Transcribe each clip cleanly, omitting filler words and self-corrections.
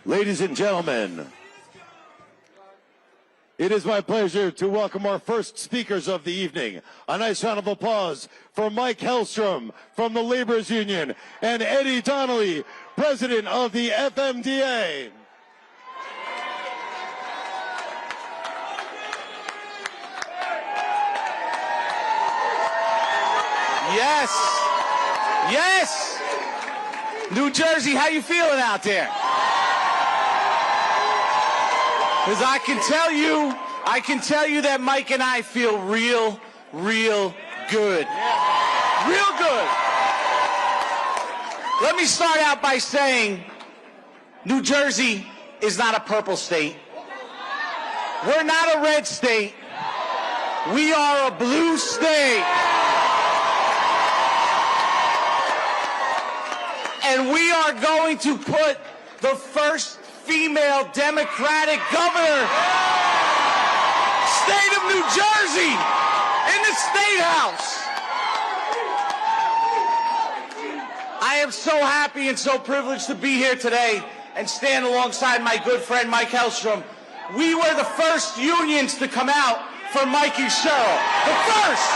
Ladies and gentlemen, it is my pleasure to welcome our first speakers of the evening. A nice round of applause for Mike Hellstrom from the Laborers Union and Eddie Donnelly, President of the FMDA. Yes, yes. New Jersey, how you feeling out there? Because I can tell you that Mike and I feel real good. Real good. Let me start out by saying New Jersey is not a purple state. We're not a red state. We are a blue state. And we are going to put the first female Democratic governor, state of New Jersey, in the State House. I am so happy and so privileged to be here today and stand alongside my good friend Mike Hellstrom. We were the first unions to come out for Mikie Sherrill. The first.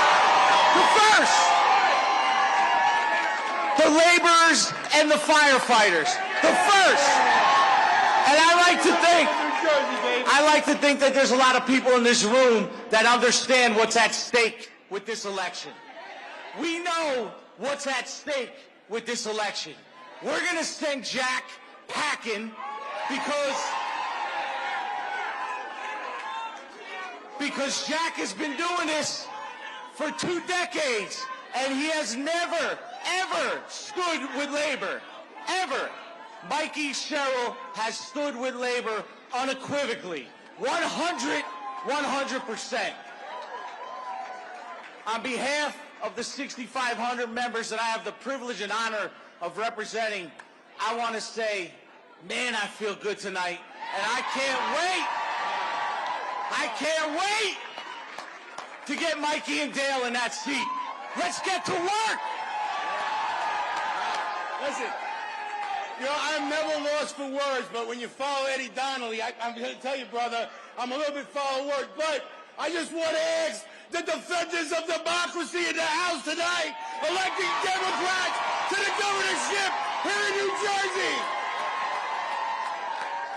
The laborers and the firefighters. The first. And I like to think that there's a lot of people in this room that understand what's at stake with this election. We know what's at stake with this election. We're going to send Jack packing because Jack has been doing this for 2 decades, and he has never, ever stood with labor. Ever. Mikie Sherrill has stood with labor unequivocally. 100%. On behalf of the 6,500 members that I have the privilege and honor of representing, I want to say, man, I feel good tonight. And I can't wait to get Mikie and Dale in that seat. Let's get to work. Listen, you know, I'm never lost for words, but when you follow Eddie Donnelly, I'm going to tell you, brother, I'm a little bit follow words, but I just want to ask the defenders of democracy in the House tonight, electing Democrats to the governorship here in New Jersey.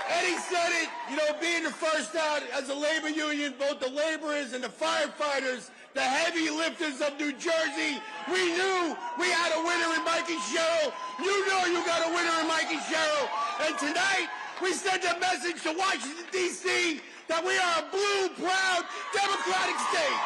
Eddie said it, you know, being the first out as a labor union, both the laborers and the firefighters, the heavy lifters of New Jersey, we knew we had a winner in Mikie Sherrill. You know you got a winner in Mikie Sherrill. And tonight, we send a message to Washington, D.C. that we are a blue, proud, Democratic state.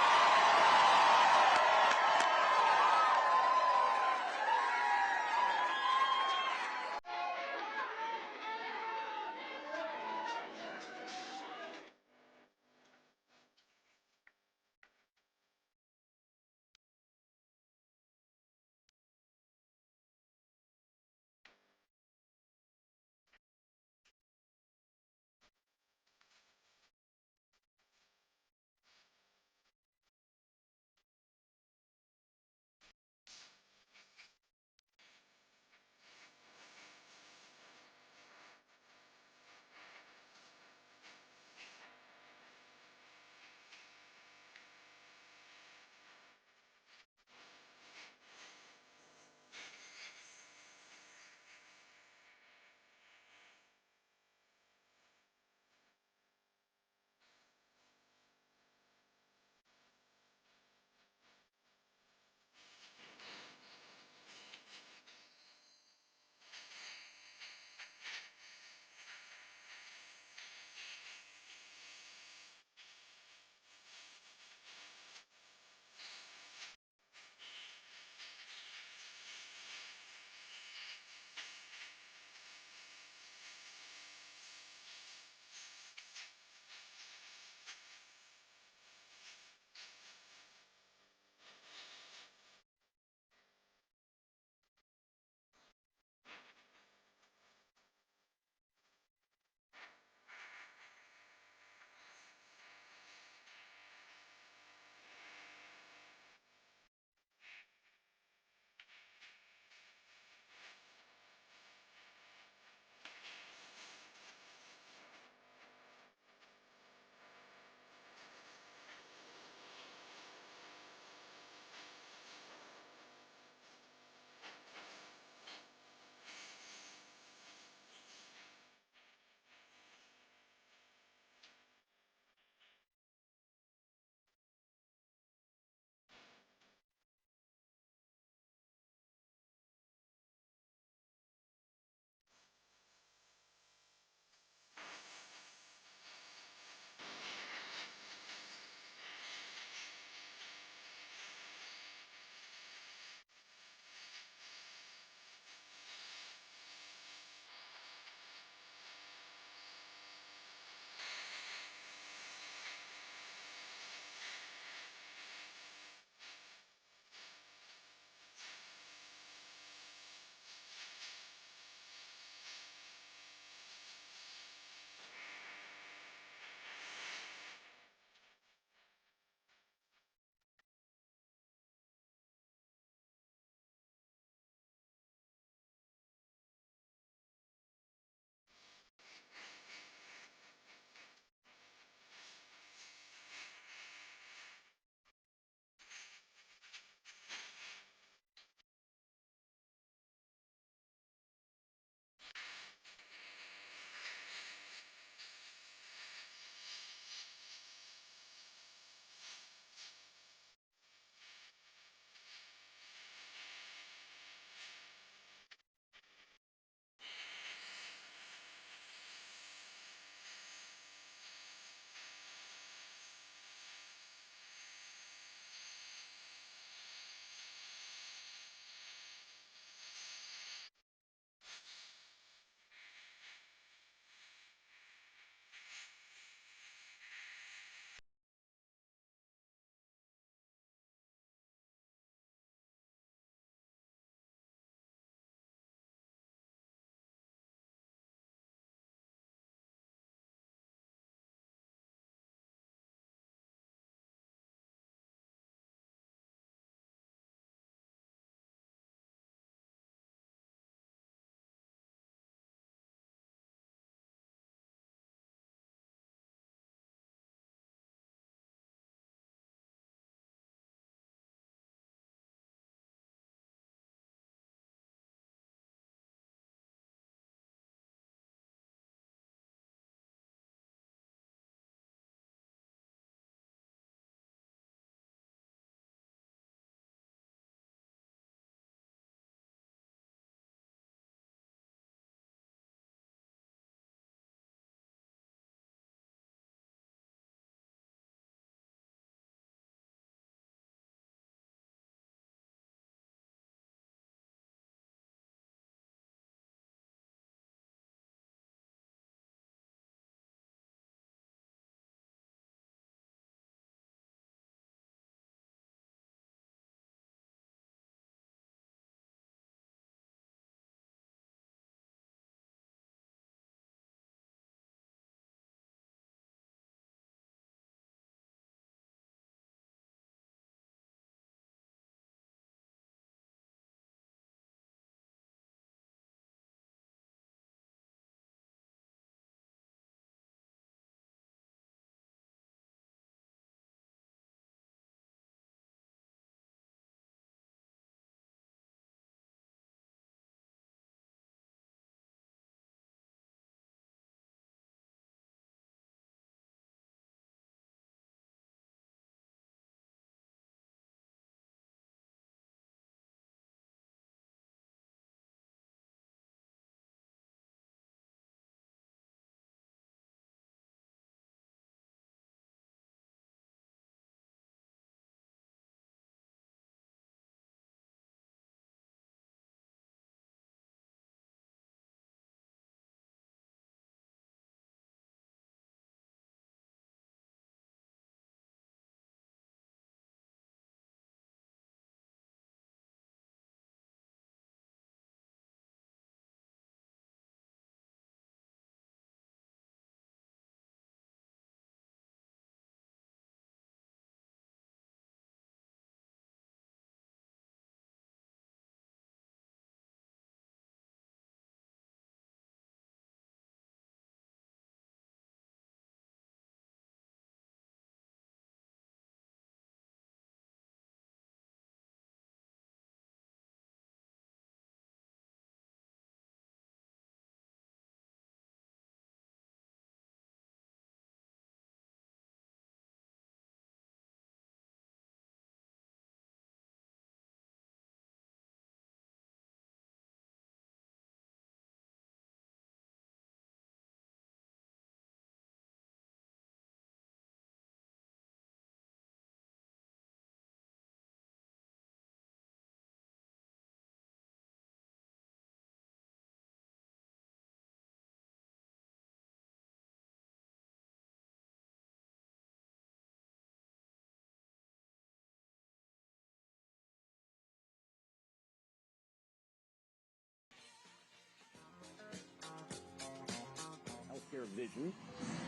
clear vision.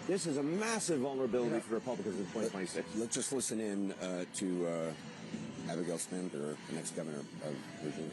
This is a massive vulnerability for Republicans in 2026. Let's just listen in to Abigail Spanberger, the next governor of Virginia.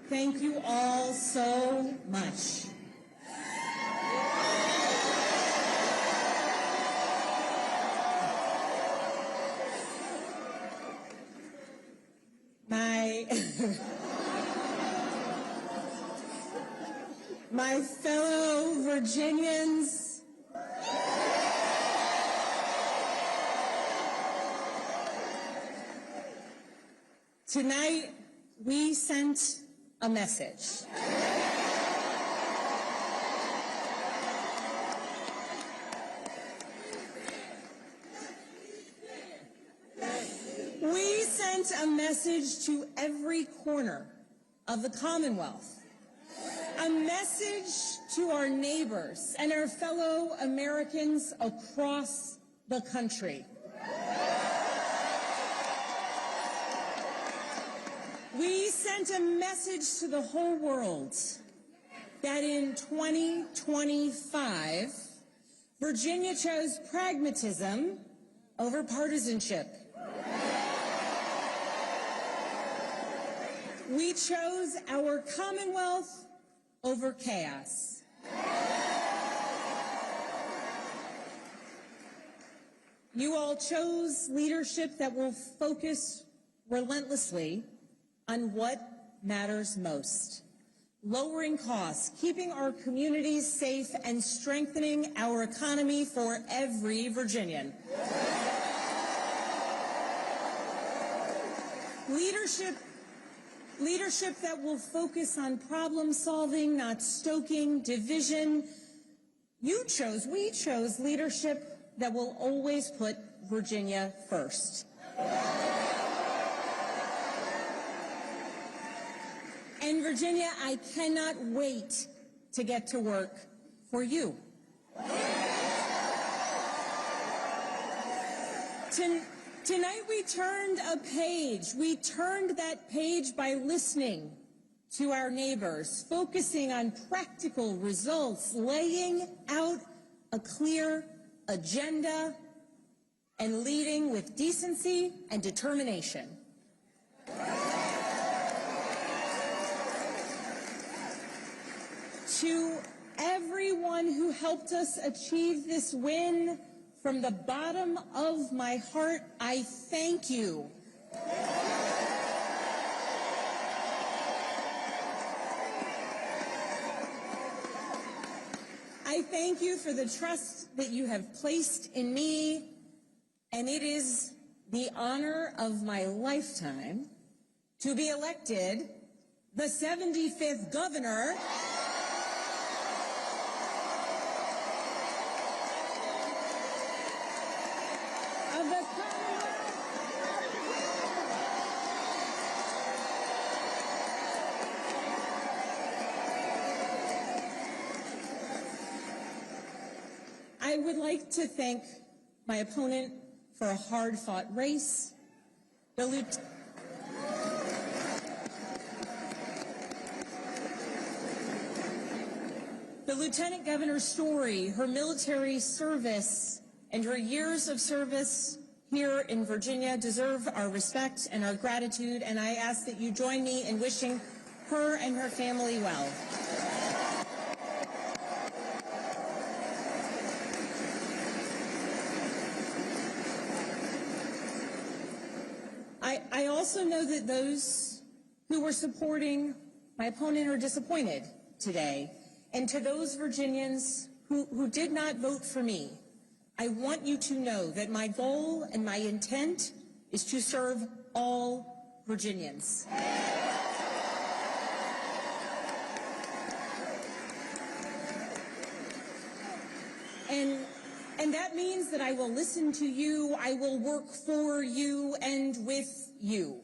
Thank you all so much. My fellow Virginians, tonight we sent a message. We sent a message to every corner of the Commonwealth, a message to our neighbors and our fellow Americans across the country. We sent a message to the whole world that in 2025, Virginia chose pragmatism over partisanship. We chose our Commonwealth over chaos. You all chose leadership that will focus relentlessly on what matters most: lowering costs, keeping our communities safe, and strengthening our economy for every Virginian. Leadership that will focus on problem solving, not stoking division. We chose leadership that will always put Virginia first. And Virginia, I cannot wait to get to work for you. Tonight we turned a page. We turned that page by listening to our neighbors, focusing on practical results, laying out a clear agenda, and leading with decency and determination. To everyone who helped us achieve this win, from the bottom of my heart, I thank you. I thank you for the trust that you have placed in me, and it is the honor of my lifetime to be elected the 75th governor would like to thank my opponent for a hard-fought race, the Lieutenant Governor's story, her military service, and her years of service here in Virginia deserve our respect and our gratitude, and I ask that you join me in wishing her and her family well. I also know that those who were supporting my opponent are disappointed today. And to those Virginians who did not vote for me, I want you to know that my goal and my intent is to serve all Virginians. And that means that I will listen to you, I will work for you and with you.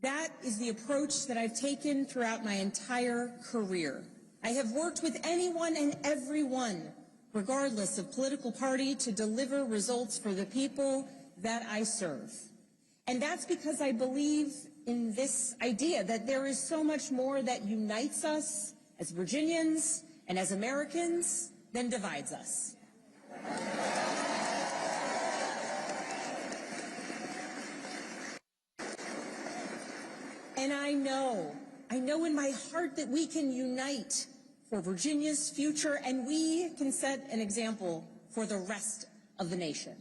That is the approach that I've taken throughout my entire career. I have worked with anyone and everyone, regardless of political party, to deliver results for the people that I serve. And that's because I believe in this idea that there is so much more that unites us as Virginians and as Americans than divides us. And I know in my heart that we can unite for Virginia's future, and we can set an example for the rest of the nation.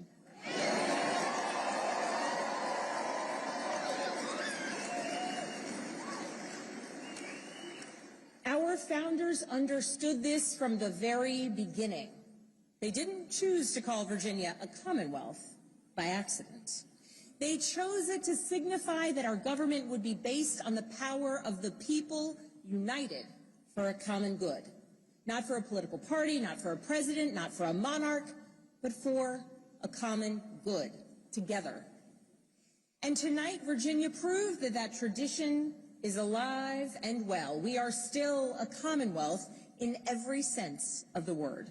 Our founders understood this from the very beginning. They didn't choose to call Virginia a Commonwealth by accident. They chose it to signify that our government would be based on the power of the people united for a common good. Not for a political party, not for a president, not for a monarch, but for a common good, together. And tonight, Virginia proved that that tradition is alive and well. We are still a Commonwealth in every sense of the word.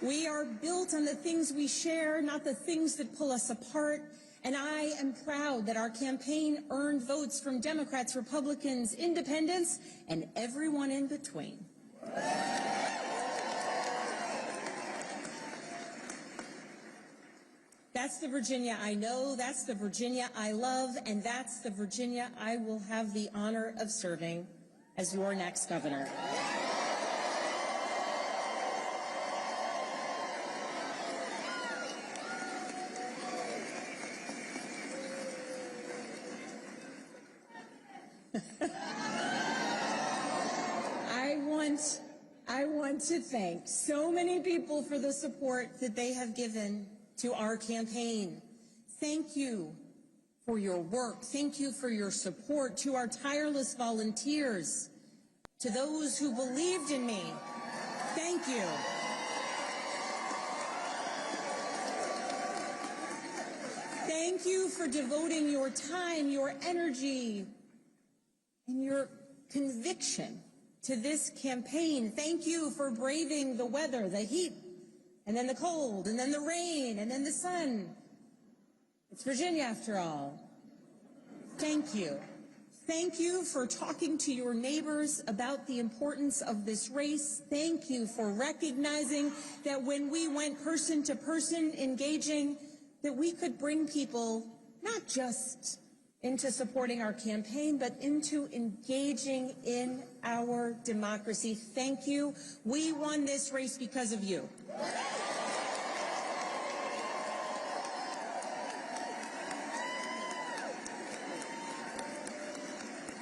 We are built on the things we share, not the things that pull us apart. And I am proud that our campaign earned votes from Democrats, Republicans, independents, and everyone in between. That's the Virginia I know, that's the Virginia I love, and that's the Virginia I will have the honor of serving as your next governor. I want to thank so many people for the support that they have given to our campaign. Thank you for your work. Thank you for your support. To our tireless volunteers, to those who believed in me, thank you. Thank you for devoting your time, your energy, and your conviction to this campaign. Thank you for braving the weather, the heat, and then the cold, and then the rain, and then the sun. It's Virginia after all. Thank you. Thank you for talking to your neighbors about the importance of this race. Thank you for recognizing that when we went person to person engaging, that we could bring people not just into supporting our campaign, but into engaging in our democracy. Thank you. We won this race because of you.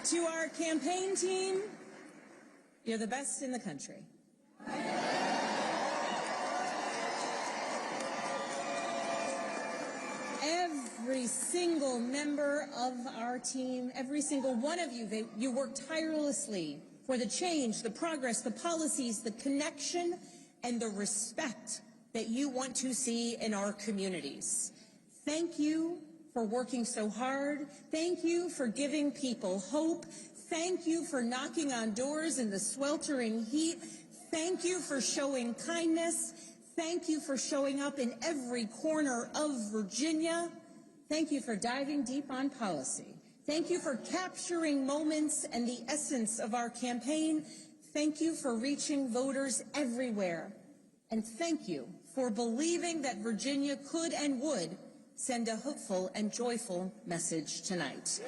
To our campaign team, you're the best in the country. Every single member of our team, every single one of you, you work tirelessly for the change, the progress, the policies, the connection, and the respect that you want to see in our communities. Thank you for working so hard. Thank you for giving people hope. Thank you for knocking on doors in the sweltering heat. Thank you for showing kindness. Thank you for showing up in every corner of Virginia. Thank you for diving deep on policy. Thank you for capturing moments and the essence of our campaign. Thank you for reaching voters everywhere. And thank you for believing that Virginia could and would send a hopeful and joyful message tonight.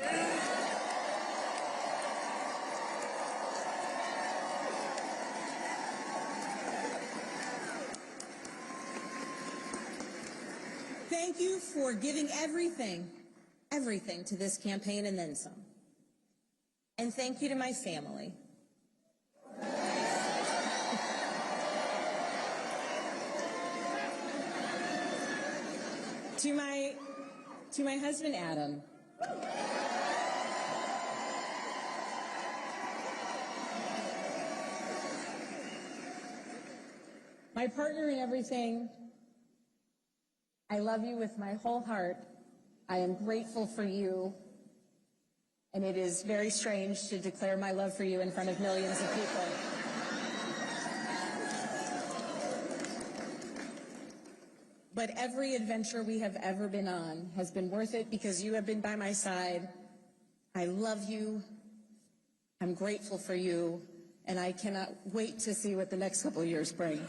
Thank you for giving everything to this campaign and then some. And thank you to my family. To my husband, Adam. My partner in everything, I love you with my whole heart. I am grateful for you. And it is very strange to declare my love for you in front of millions of people. But every adventure we have ever been on has been worth it because you have been by my side. I love you. I'm grateful for you. And I cannot wait to see what the next couple of years bring.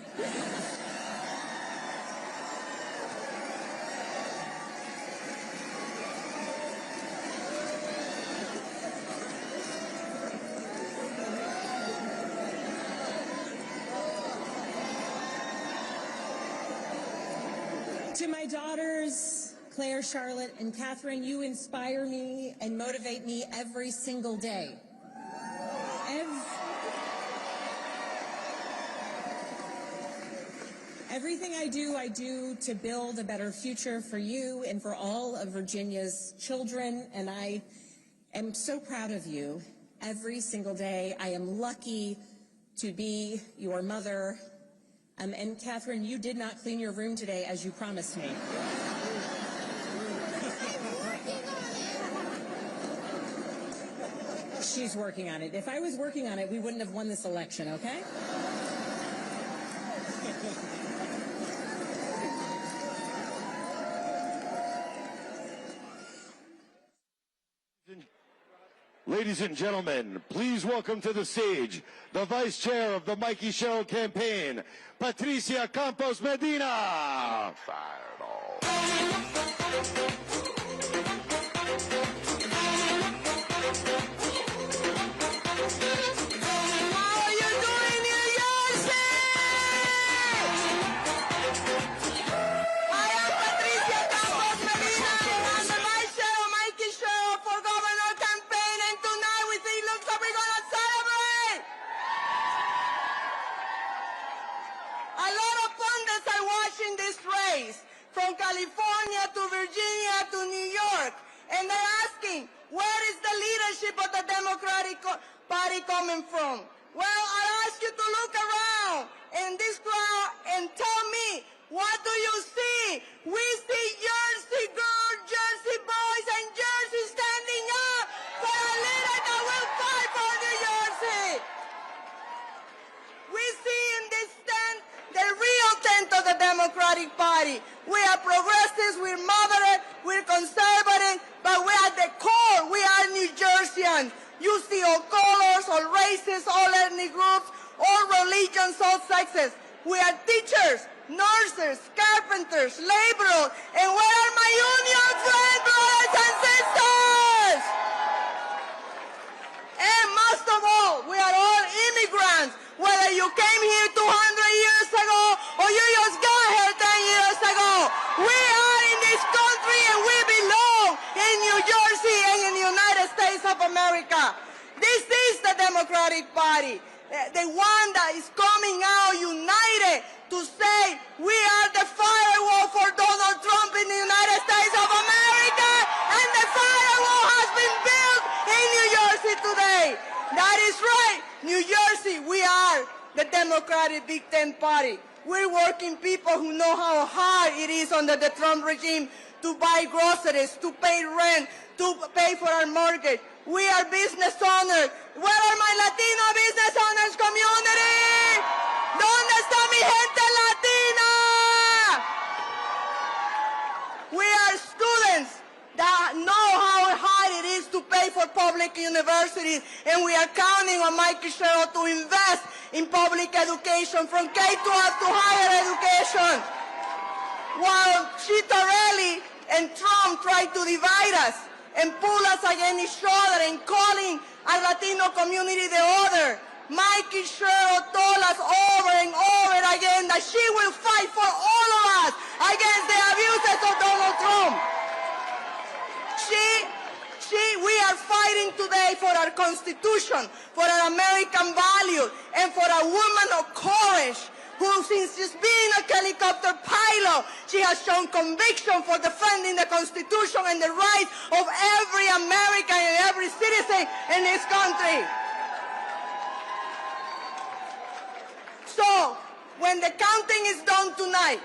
To my daughters, Claire, Charlotte, and Catherine, you inspire me and motivate me every single day. Everything I do to build a better future for you and for all of Virginia's children, and I am so proud of you every single day. I am lucky to be your mother. And Catherine, you did not clean your room today as you promised me. She's working on it. If I was working on it, we wouldn't have won this election, okay? Ladies and gentlemen, please welcome to the stage the Vice Chair of the Mikie Sherrill campaign, Patricia Campos Medina. From California to Virginia to New York, and they're asking, where is the leadership of the Democratic Party coming from? Well, I ask you to look around in this crowd and tell me, what do you see? We see Jersey girls, Jersey boys, and Jersey standing up for a leader that will fight for New Jersey. We see in this stand the real tent of the Democratic Party. We are progressives, we're moderate, we're conservative, but we are at the core, we are New Jerseyans. You see all colors, all races, all ethnic groups, all religions, all sexes. We are teachers, nurses, carpenters, laborers, and where are my union friends, brothers and sisters? And most of all, we are all immigrants, whether you came here 200 years ago or you just got here 10 years ago. We are in this country and we belong in New Jersey and in the United States of America. This is the Democratic Party, the one that is coming out united to say we are the firewall for Donald Trump in the United States of America, and the firewall has been built in New Jersey today. That is right. New Jersey, we are the Democratic Big Tent Party. We're working people who know how hard it is under the Trump regime to buy groceries, to pay rent, to pay for our mortgage. We are business owners. Where are my Latino business owners community? ¿Dónde está mi gente latina? We are students that know how hard it is to pay for public universities, and we are counting on Mikie Sherrill to invest in public education from K-12 to higher education. While Ciattarelli and Trump try to divide us and pull us against each other and calling our Latino community the other, Mikie Sherrill told us over and over again that she will fight for all of us against the abuses of Donald Trump. We are fighting today for our Constitution, for our American values, and for a woman of courage who, since just being a helicopter pilot, she has shown conviction for defending the Constitution and the rights of every American and every citizen in this country. So, when the counting is done tonight,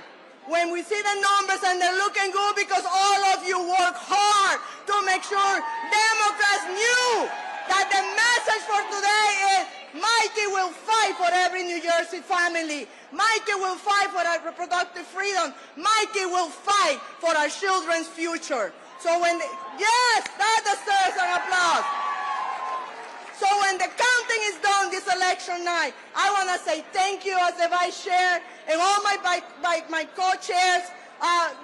when we see the numbers and they're looking good because all of you work hard to make sure Democrats knew that the message for today is Mikie will fight for every New Jersey family. Mikie will fight for our reproductive freedom. Mikie will fight for our children's future. So when, yes, that deserves an applause. So when the counting is done this election night, I want to say thank you as the vice chair and all my co-chairs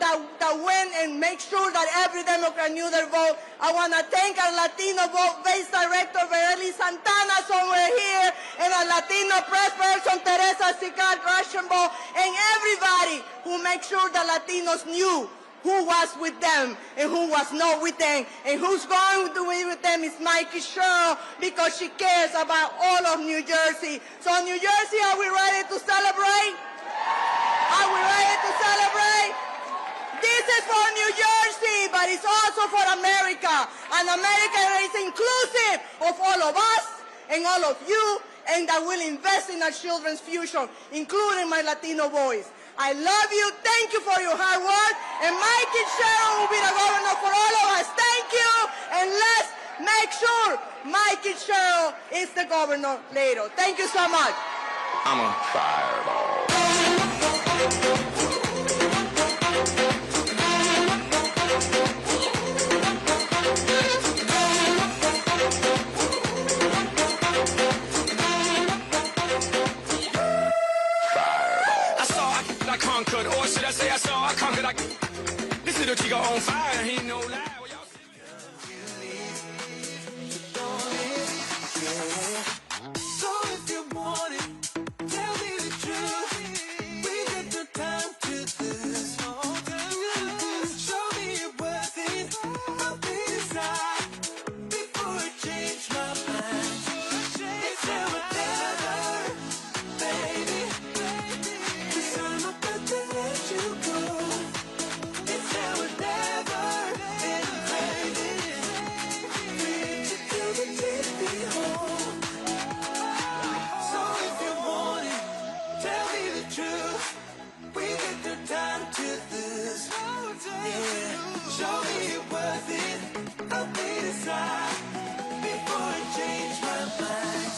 that went and make sure that every Democrat knew their vote. I want to thank our Latino vote-based director, Verely Santana, somewhere here, and our Latino press person, Teresa Sicar Rashenbo, and everybody who made sure the Latinos knew who was with them and who was not with them, and who's going to be with them is Mikie Sherrill, because she cares about all of New Jersey. So New Jersey, are we ready to celebrate? Are we ready to celebrate? This is for New Jersey, but it's also for America. And America is inclusive of all of us and all of you, and that will invest in our children's future, including my Latino boys. I love you. Thank you for your hard work. And Mikie Sherrill will be the governor for all of us. Thank you. And let's make sure Mikie Sherrill is the governor later. Thank you so much. I'm a fireball. I conquered, or should I say I saw I conquered. This little chico on fire, he ain't no lie. So if you want it, tell me the truth. We got the time to lose. Show me you're worth it. I'll be decide before I change my mind. It's never, never, baby. 'Cause I'm about to let you go. It's never, never, and baby, please come and take me home. So if you want it, tell me the truth. We got the time to lose. Yeah, show me you're worth it. I'll be decide before I change my mind.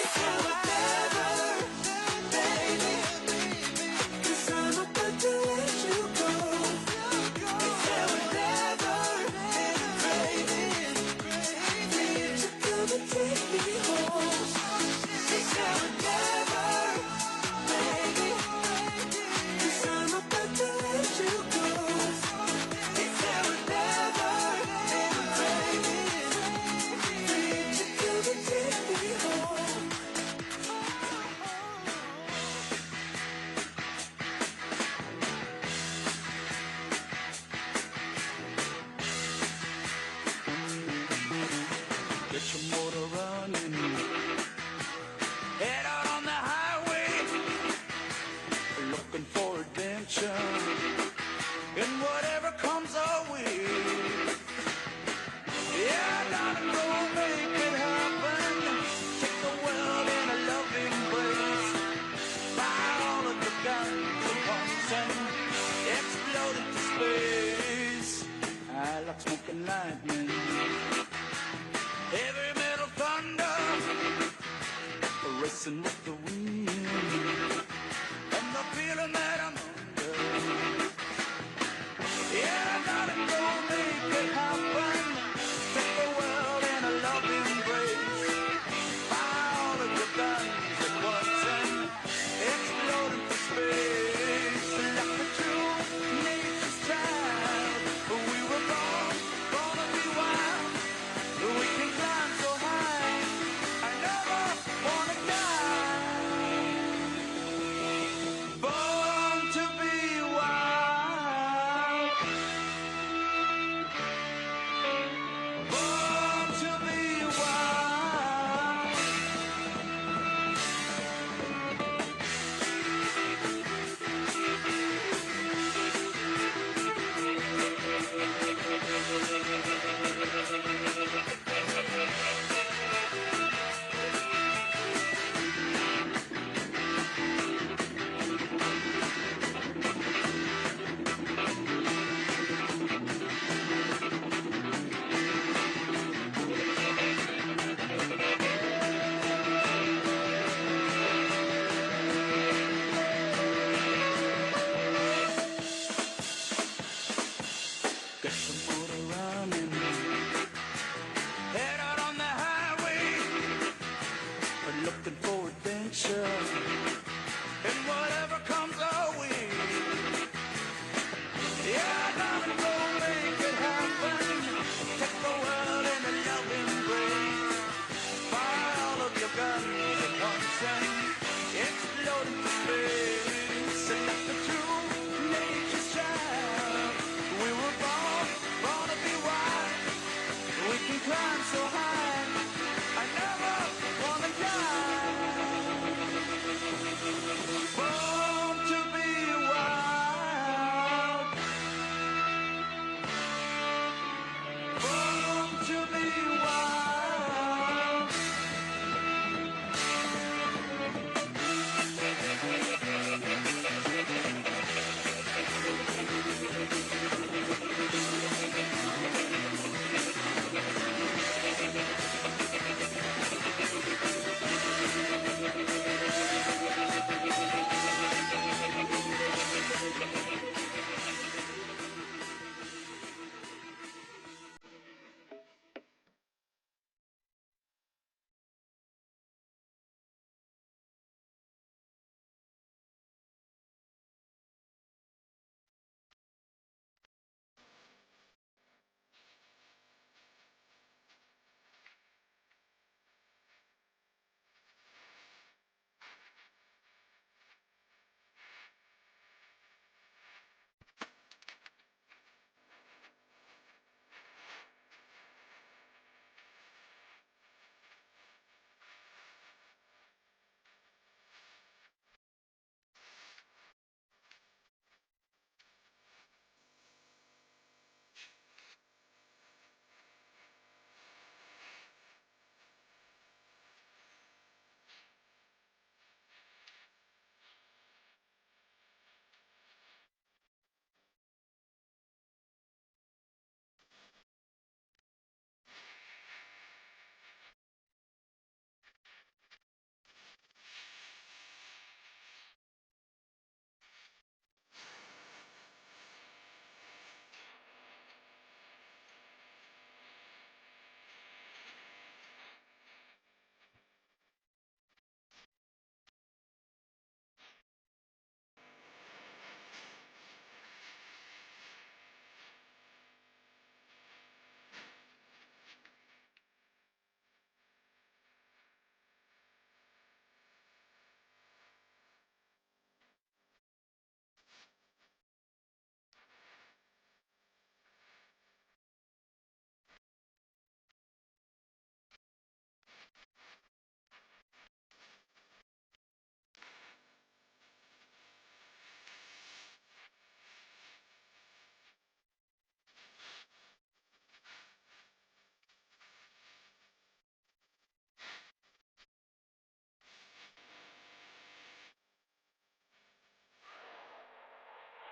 It's never, never, baby. 'Cause I'm about to let you go. It's never, never, and baby, please come and take me home. It's never, never, baby. 'Cause I'm about to let you go. It's never,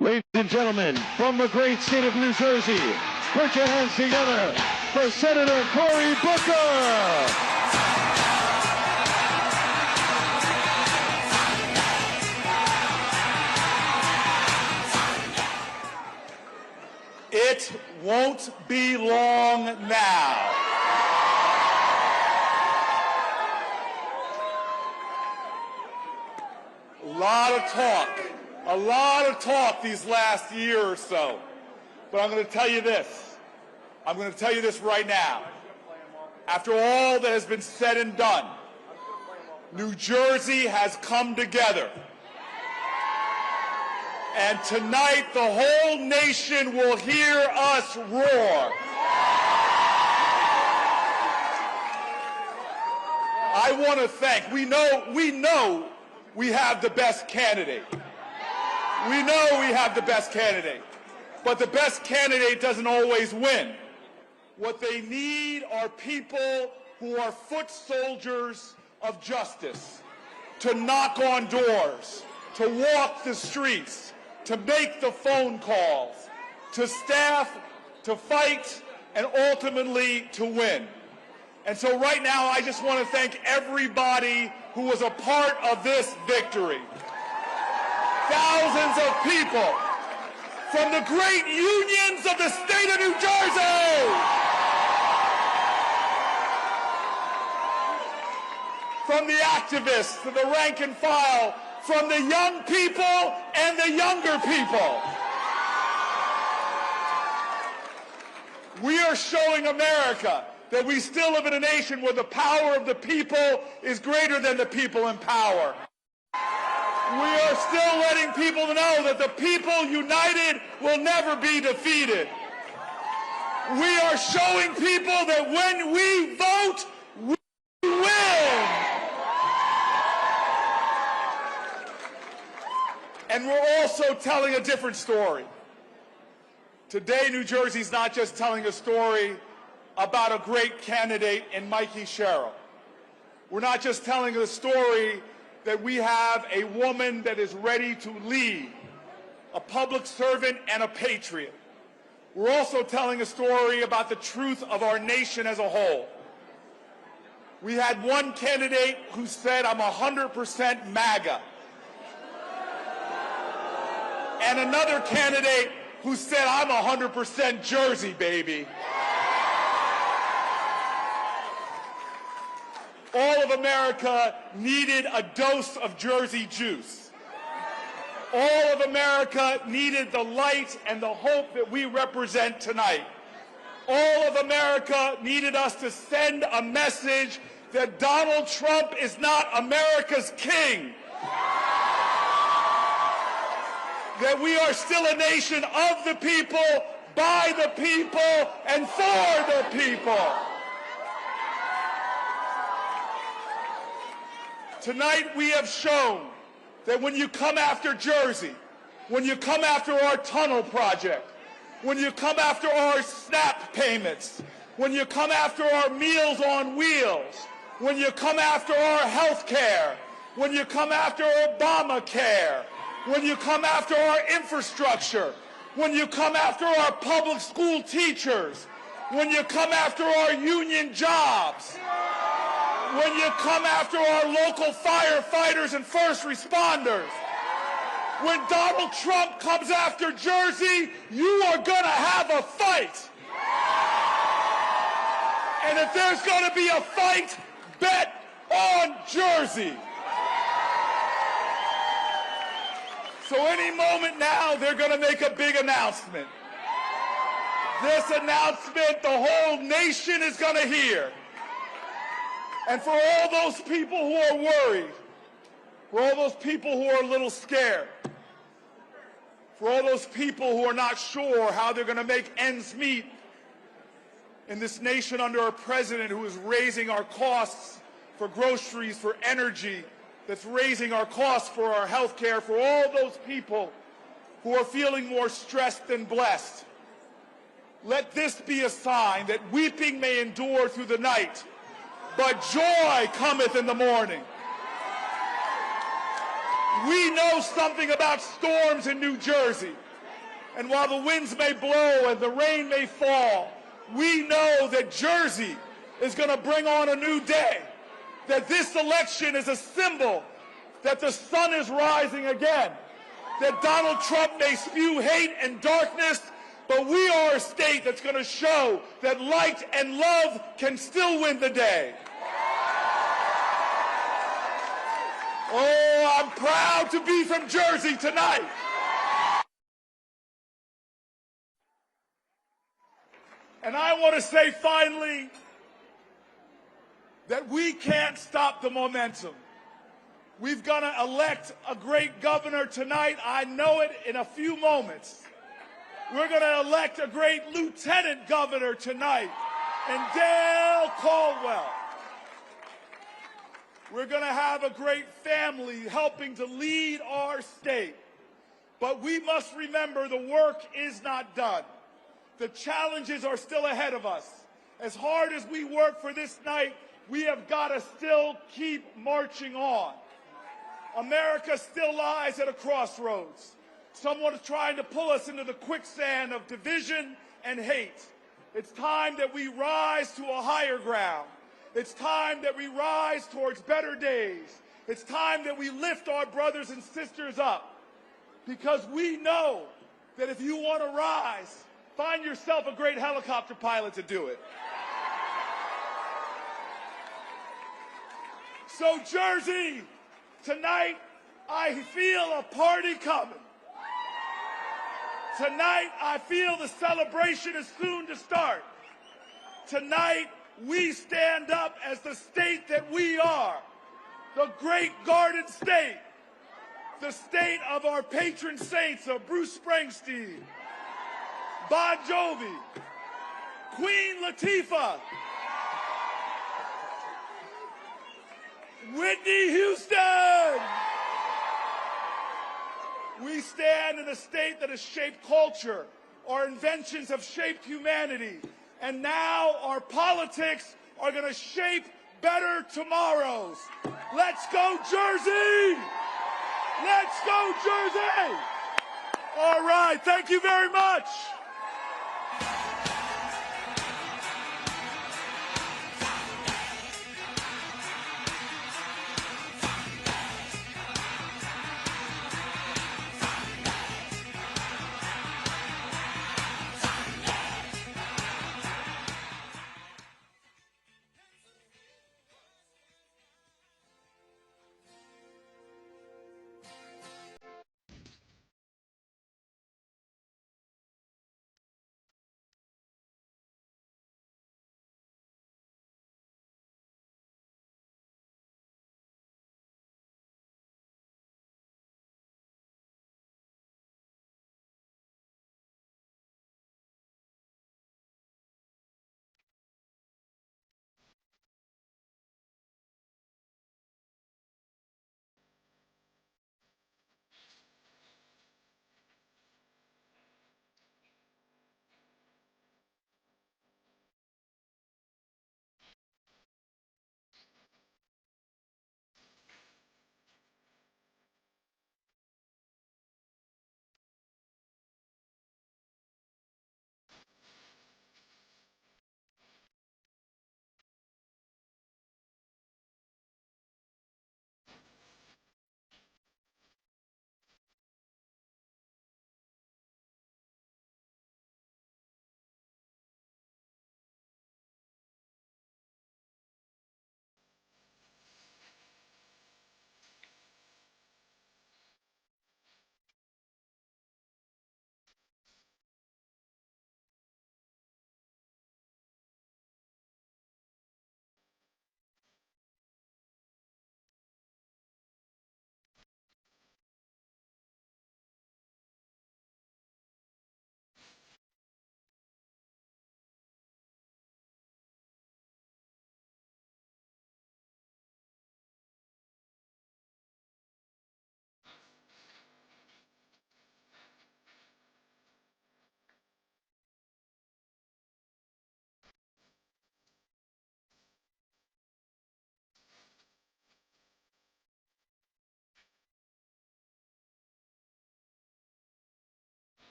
Ladies and gentlemen, from the great state of New Jersey, put your hands together for Senator Cory Booker. It won't be long now. A lot of talk these last year or so. But I'm going to tell you this. I'm going to tell you this right now. After all that has been said and done, New Jersey has come together. And tonight, the whole nation will hear us roar. I want to thank, we know we have the best candidate. We know we have the best candidate. But the best candidate doesn't always win. What they need are people who are foot soldiers of justice, to knock on doors, to walk the streets, to make the phone calls, to staff, to fight, and ultimately to win. And so right now, I just want to thank everybody who was a part of this victory. Thousands of people from the great unions of the state of New Jersey, from the activists to the rank and file, from the young people and the younger people. We are showing America that we still live in a nation where the power of the people is greater than the people in power. We are still letting people know that the people united will never be defeated. We are showing people that when we vote, we win. And we're also telling a different story. Today, New Jersey's not just telling a story about a great candidate in Mikie Sherrill. We're not just telling a story that we have a woman that is ready to lead, a public servant and a patriot. We're also telling a story about the truth of our nation as a whole. We had one candidate who said, I'm 100% MAGA. And another candidate who said, I'm 100% Jersey, baby. All of America needed a dose of Jersey juice. All of America needed the light and the hope that we represent tonight. All of America needed us to send a message that Donald Trump is not America's king. That we are still a nation of the people, by the people, and for the people. Tonight we have shown that when you come after Jersey, when you come after our tunnel project, when you come after our SNAP payments, when you come after our Meals on Wheels, when you come after our health care, when you come after Obamacare, when you come after our infrastructure, when you come after our public school teachers, when you come after our union jobs, when you come after our local firefighters and first responders, when Donald Trump comes after Jersey, you are going to have a fight. And if there's going to be a fight, bet on Jersey. So any moment now, they're going to make a big announcement. This announcement, the whole nation is going to hear. And for all those people who are worried, for all those people who are a little scared, for all those people who are not sure how they're going to make ends meet in this nation under a president who is raising our costs for groceries, for energy, that's raising our costs for our health care, for all those people who are feeling more stressed than blessed, let this be a sign that weeping may endure through the night, but joy cometh in the morning. We know something about storms in New Jersey. And while the winds may blow and the rain may fall, we know that Jersey is going to bring on a new day, that this election is a symbol that the sun is rising again, that Donald Trump may spew hate and darkness, but we are a state that's going to show that light and love can still win the day. Oh, I'm proud to be from Jersey tonight. And I want to say finally that we can't stop the momentum. We've got to elect a great governor tonight. I know it in a few moments. We're going to elect a great lieutenant governor tonight in Dale Caldwell. We're going to have a great family helping to lead our state. But we must remember the work is not done. The challenges are still ahead of us. As hard as we work for this night, we have got to still keep marching on. America still lies at a crossroads. Someone is trying to pull us into the quicksand of division and hate. It's time that we rise to a higher ground. It's time that we rise towards better days. It's time that we lift our brothers and sisters up. Because we know that if you want to rise, find yourself a great helicopter pilot to do it. So Jersey, tonight I feel a party coming. Tonight I feel the celebration is soon to start. Tonight we stand up as the state that we are, the great Garden State, the state of our patron saints of Bruce Springsteen, Bon Jovi, Queen Latifah, Whitney Houston. We stand in a state that has shaped culture. Our inventions have shaped humanity. And now our politics are going to shape better tomorrows. Let's go, Jersey! Let's go, Jersey! All right, thank you very much.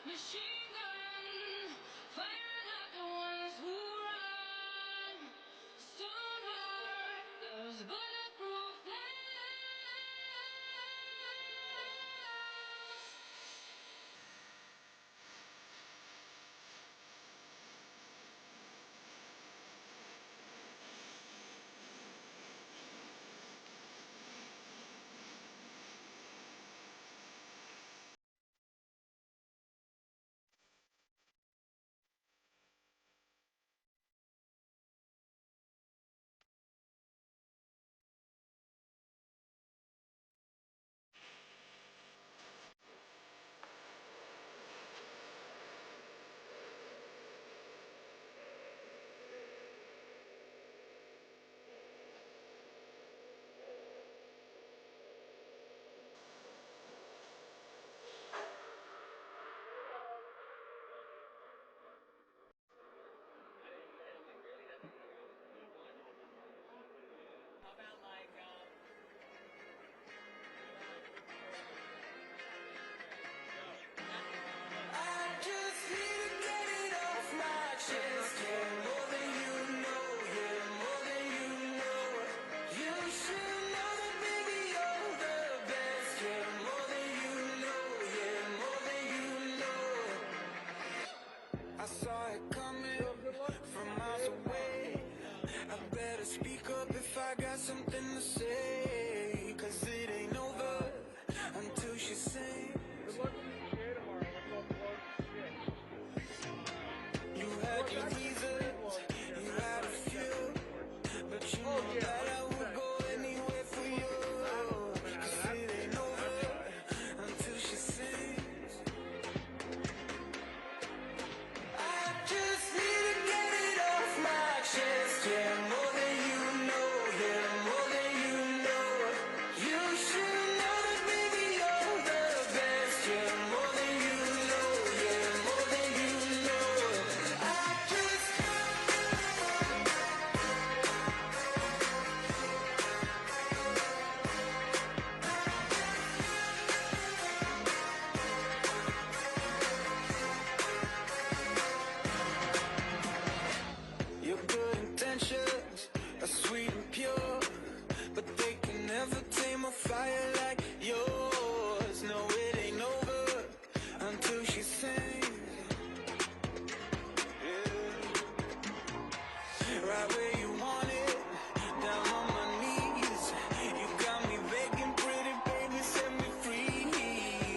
Machine gun, firing at the ones who run. Stone heart, those bulletproof glass. if I got something to say, 'cause it ain't over until she sings. You had your reasons, you had a few, but you know that I would go anywhere for you. 'Cause it ain't over until she sings. I just need to get it off my chest, yeah, more than you know, yeah, more than you know. You should know that, baby, you're the best, yeah, more than you know, yeah, more than you know. I just Your good intentions are sweet and pure, but they can never tame a fire like yours. No, it ain't over until she sings. Yeah. Right where you want it, down on my knees. You got me begging, pretty baby, set me free.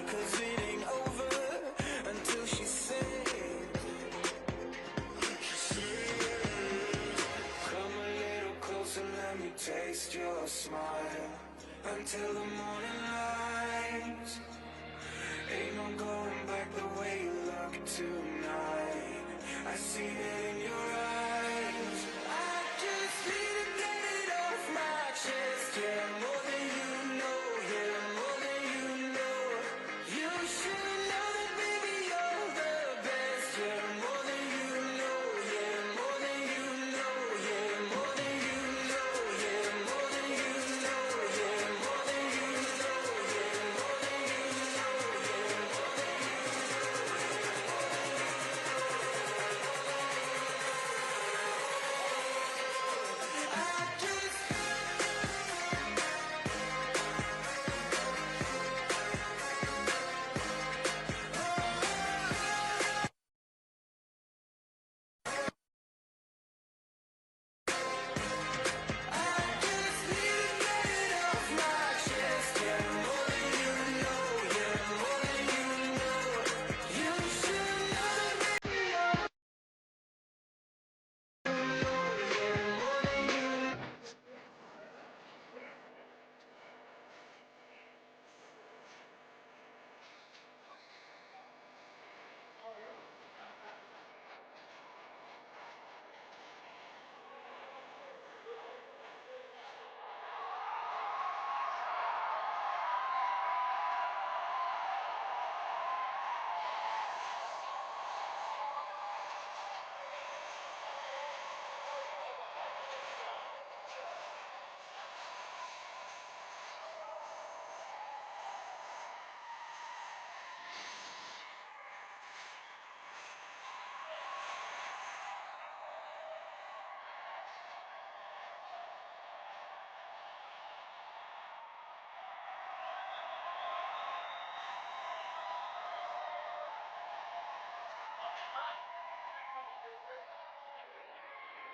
'Cause it ain't over until she sings. Come a little closer, let me taste your smile until the morning light. Ain't no going back the way you look tonight. I see it in your eyes. I just need to get it off my chest, yeah, more than you know, yeah, more than you know. You should know that, baby, you're the best, yeah, more than you know, yeah, more than you know, yeah, more than you know, yeah, more than you know, yeah, more than you know, yeah, more than you know, yeah, more than you I just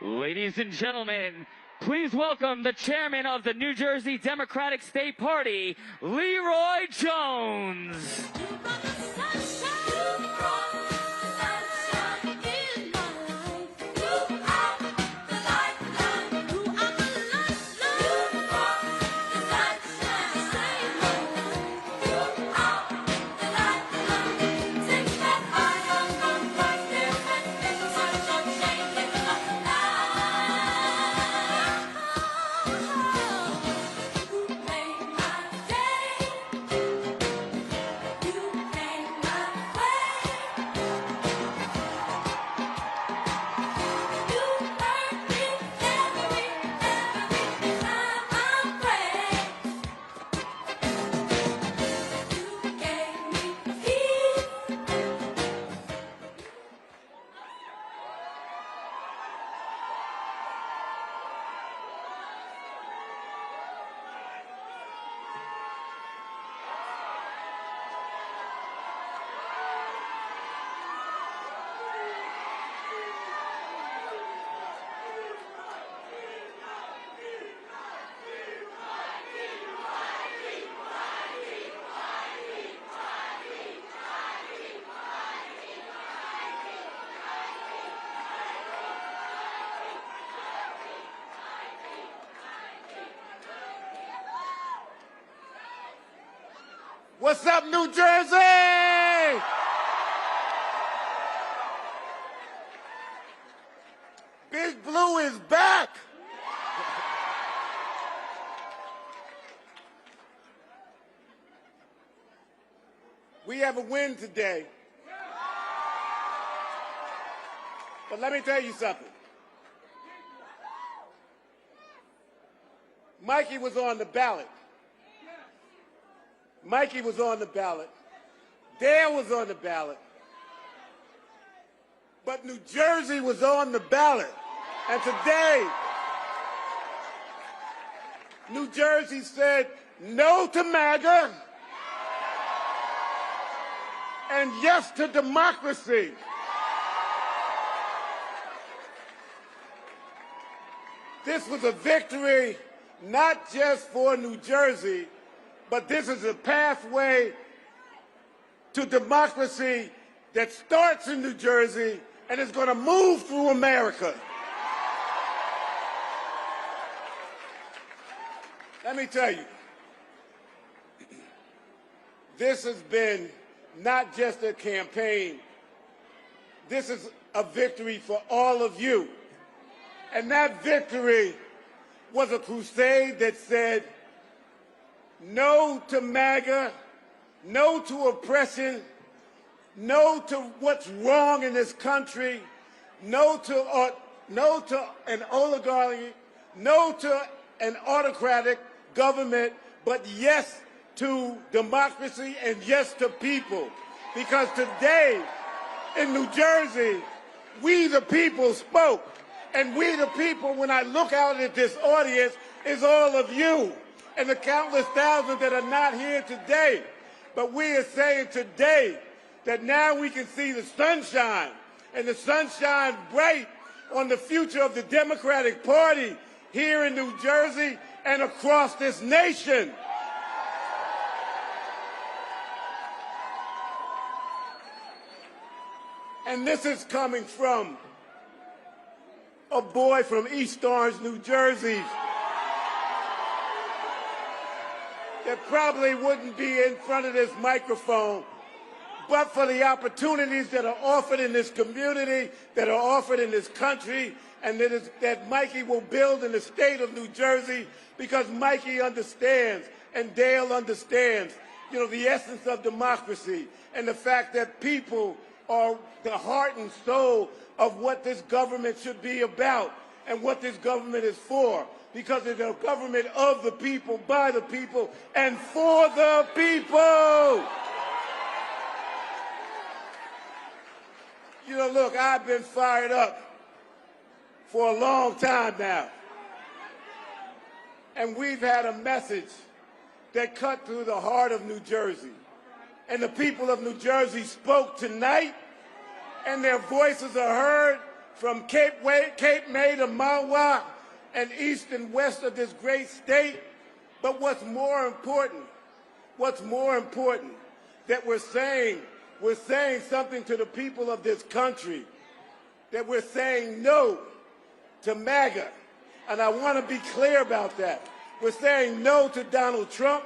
Ladies and gentlemen, please welcome the chairman of the New Jersey Democratic State Party, Leroy Jones. You What's up, New Jersey? Big Blue is back. We have a win today. But let me tell you something. Mikie was on the ballot. Mikie was on the ballot. Dale was on the ballot. But New Jersey was on the ballot. And today, New Jersey said no to MAGA and yes to democracy. This was a victory not just for New Jersey, but this is a pathway to democracy that starts in New Jersey and is going to move through America. Let me tell you, this has been not just a campaign. This is a victory for all of you. And that victory was a crusade that said no to MAGA, no to oppression, no to what's wrong in this country, no to an oligarchy, no to an autocratic government, but yes to democracy and yes to people. Because today in New Jersey, we the people spoke. And we the people, when I look out at this audience, is all of you and the countless thousands that are not here today. But we are saying today that now we can see the sunshine, and the sunshine bright on the future of the Democratic Party here in New Jersey and across this nation. And this is coming from a boy from East Orange, New Jersey, that probably wouldn't be in front of this microphone, but for the opportunities that are offered in this community, that are offered in this country, and that Mikie will build in the state of New Jersey, because Mikie understands and Dale understands, the essence of democracy and the fact that people are the heart and soul of what this government should be about and what this government is for, because it's a government of the people, by the people, and for the people. Look, I've been fired up for a long time now, and we've had a message that cut through the heart of New Jersey, and the people of New Jersey spoke tonight, and their voices are heard from Cape May to Mahwah and east and west of this great state. But what's more important, that we're saying something to the people of this country, that we're saying no to MAGA. And I want to be clear about that. We're saying no to Donald Trump.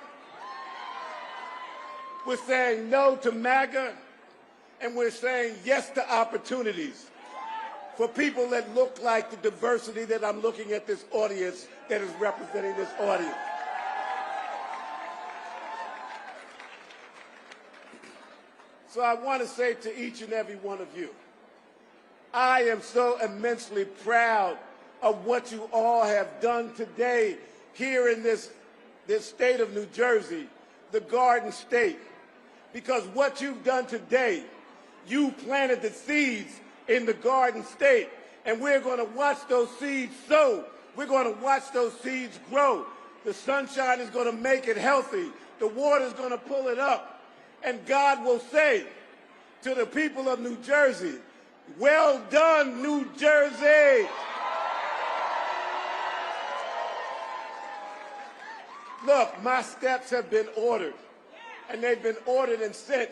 We're saying no to MAGA. And we're saying yes to opportunities for people that look like the diversity that I'm looking at this audience that is representing this audience. So I want to say to each and every one of you, I am so immensely proud of what you all have done today here in this state of New Jersey, the Garden State. Because what you've done today, you planted the seeds in the Garden State, and we're going to watch those seeds sow. We're going to watch those seeds grow. The sunshine is going to make it healthy. The water is going to pull it up. And God will say to the people of New Jersey, well done, New Jersey. Look, my steps have been ordered, and they've been ordered and sent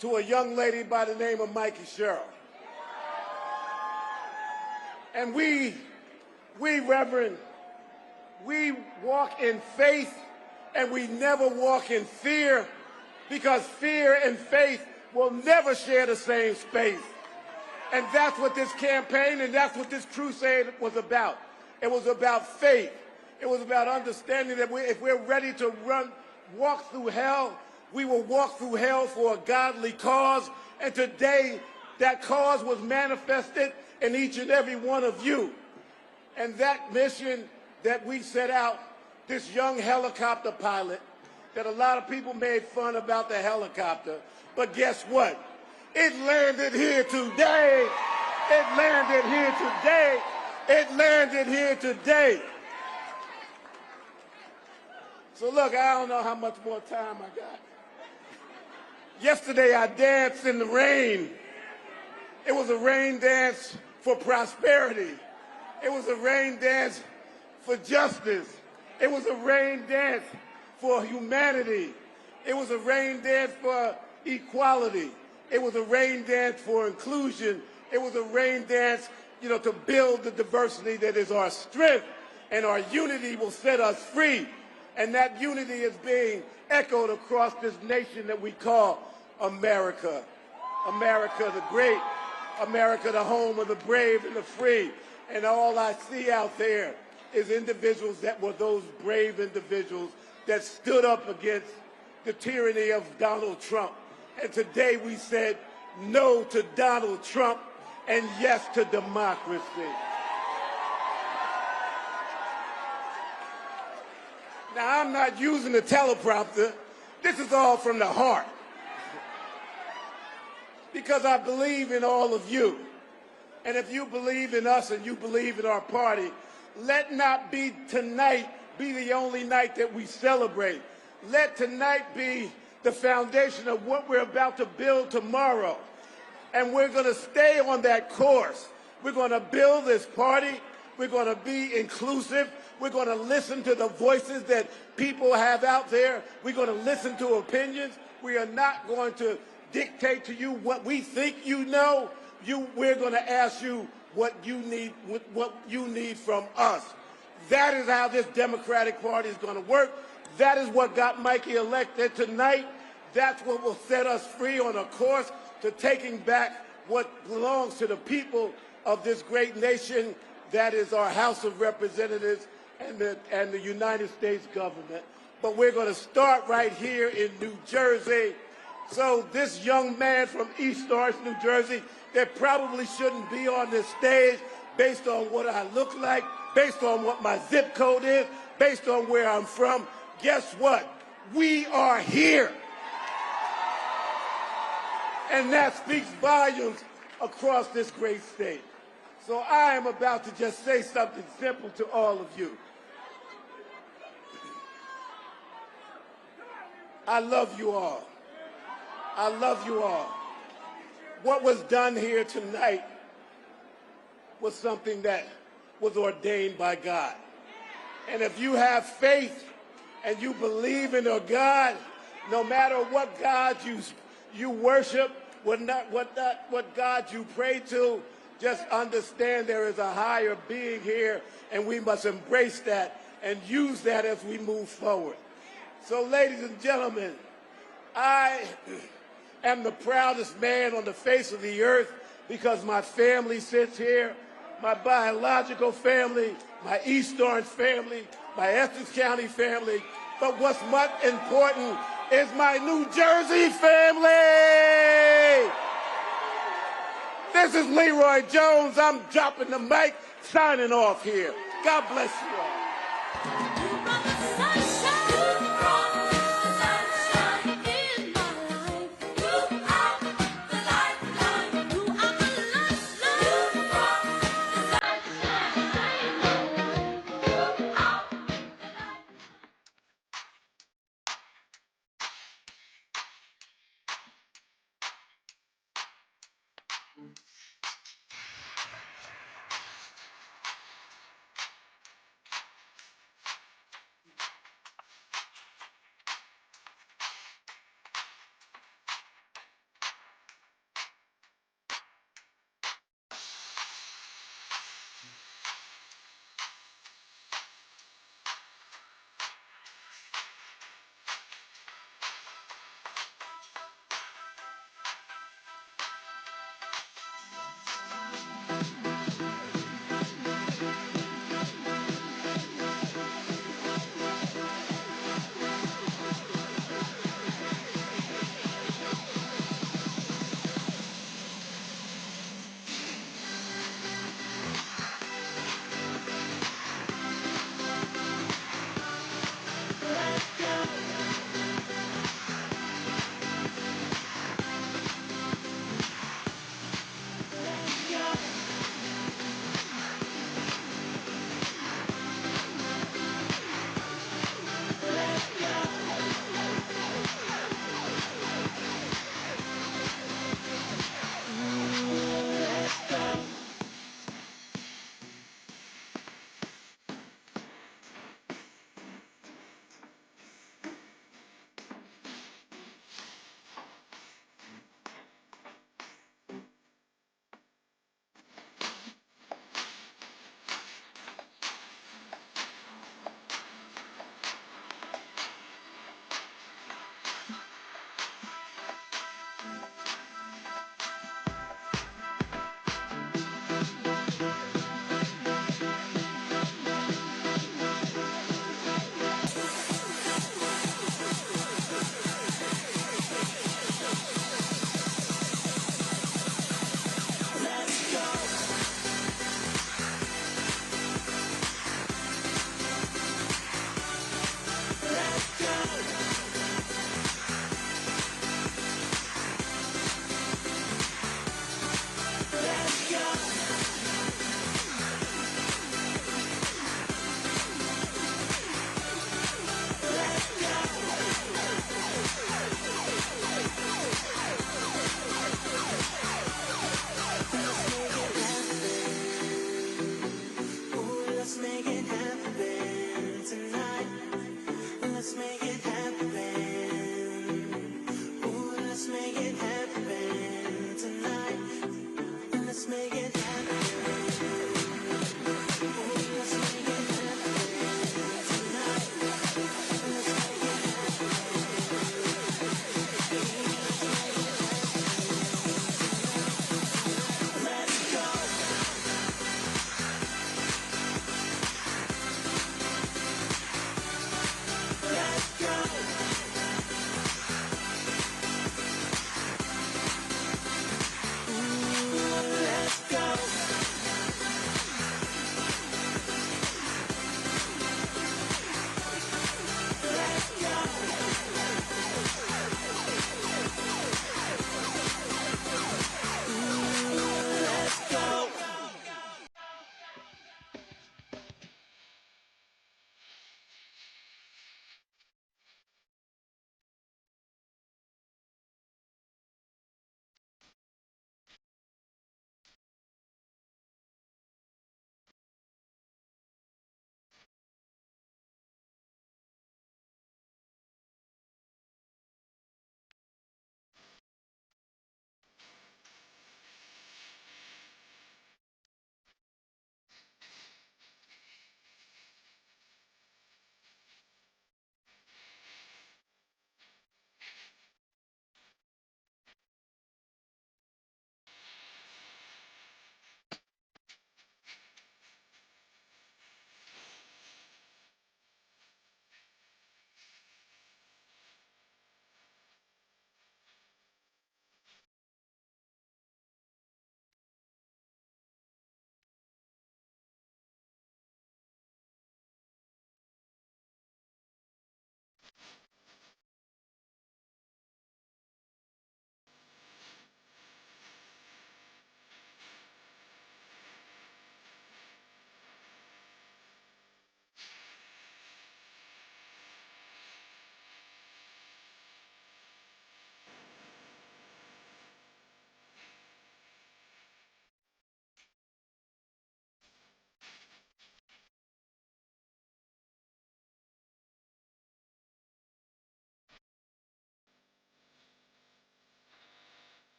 to a young lady by the name of Mikie Sherrill. And we, Reverend, we walk in faith, and we never walk in fear, because fear and faith will never share the same space. And that's what this campaign and that's what this crusade was about. It was about faith. It was about understanding that if we're ready to walk through hell, we will walk through hell for a godly cause. And today, that cause was manifested in each and every one of you. And that mission that we set out, this young helicopter pilot, that a lot of people made fun about the helicopter, but guess what? It landed here today. It landed here today. It landed here today. So look, I don't know how much more time I got. Yesterday I danced in the rain. It was a rain dance for prosperity. It was a rain dance for justice. It was a rain dance for humanity. It was a rain dance for equality. It was a rain dance for inclusion. It was a rain dance, to build the diversity that is our strength, and our unity will set us free. And that unity is being echoed across this nation that we call America. America the great, America the home of the brave and the free. And all I see out there is individuals that were those brave individuals that stood up against the tyranny of Donald Trump. And today we said no to Donald Trump and yes to democracy. Now, I'm not using a teleprompter. This is all from the heart. Because I believe in all of you. And if you believe in us and you believe in our party, let not be tonight be the only night that we celebrate. Let tonight be the foundation of what we're about to build tomorrow. And we're going to stay on that course. We're going to build this party. We're going to be inclusive. We're going to listen to the voices that people have out there. We're going to listen to opinions. We are not going to dictate to you what we think you know. We're going to ask you what you need from us. That is how this Democratic Party is going to work. That is what got Mikie elected tonight. That's what will set us free on a course to taking back what belongs to the people of this great nation. That is our House of Representatives and the United States government. But we're going to start right here in New Jersey. So this young man from East Orange, New Jersey, that probably shouldn't be on this stage based on what I look like, based on what my zip code is, based on where I'm from. Guess what? We are here. And that speaks volumes across this great state. So I am about to just say something simple to all of you. I love you all. I love you all. What was done here tonight was something that was ordained by God. And if you have faith and you believe in a God, no matter what God you worship, what God you pray to, just understand there is a higher being here, and we must embrace that and use that as we move forward. So, ladies and gentlemen, I am the proudest man on the face of the earth because my family sits here, my biological family, my East Orange family, my Essex County family, but what's much important is my New Jersey family. This is Leroy Jones. I'm dropping the mic, signing off here. God bless you all.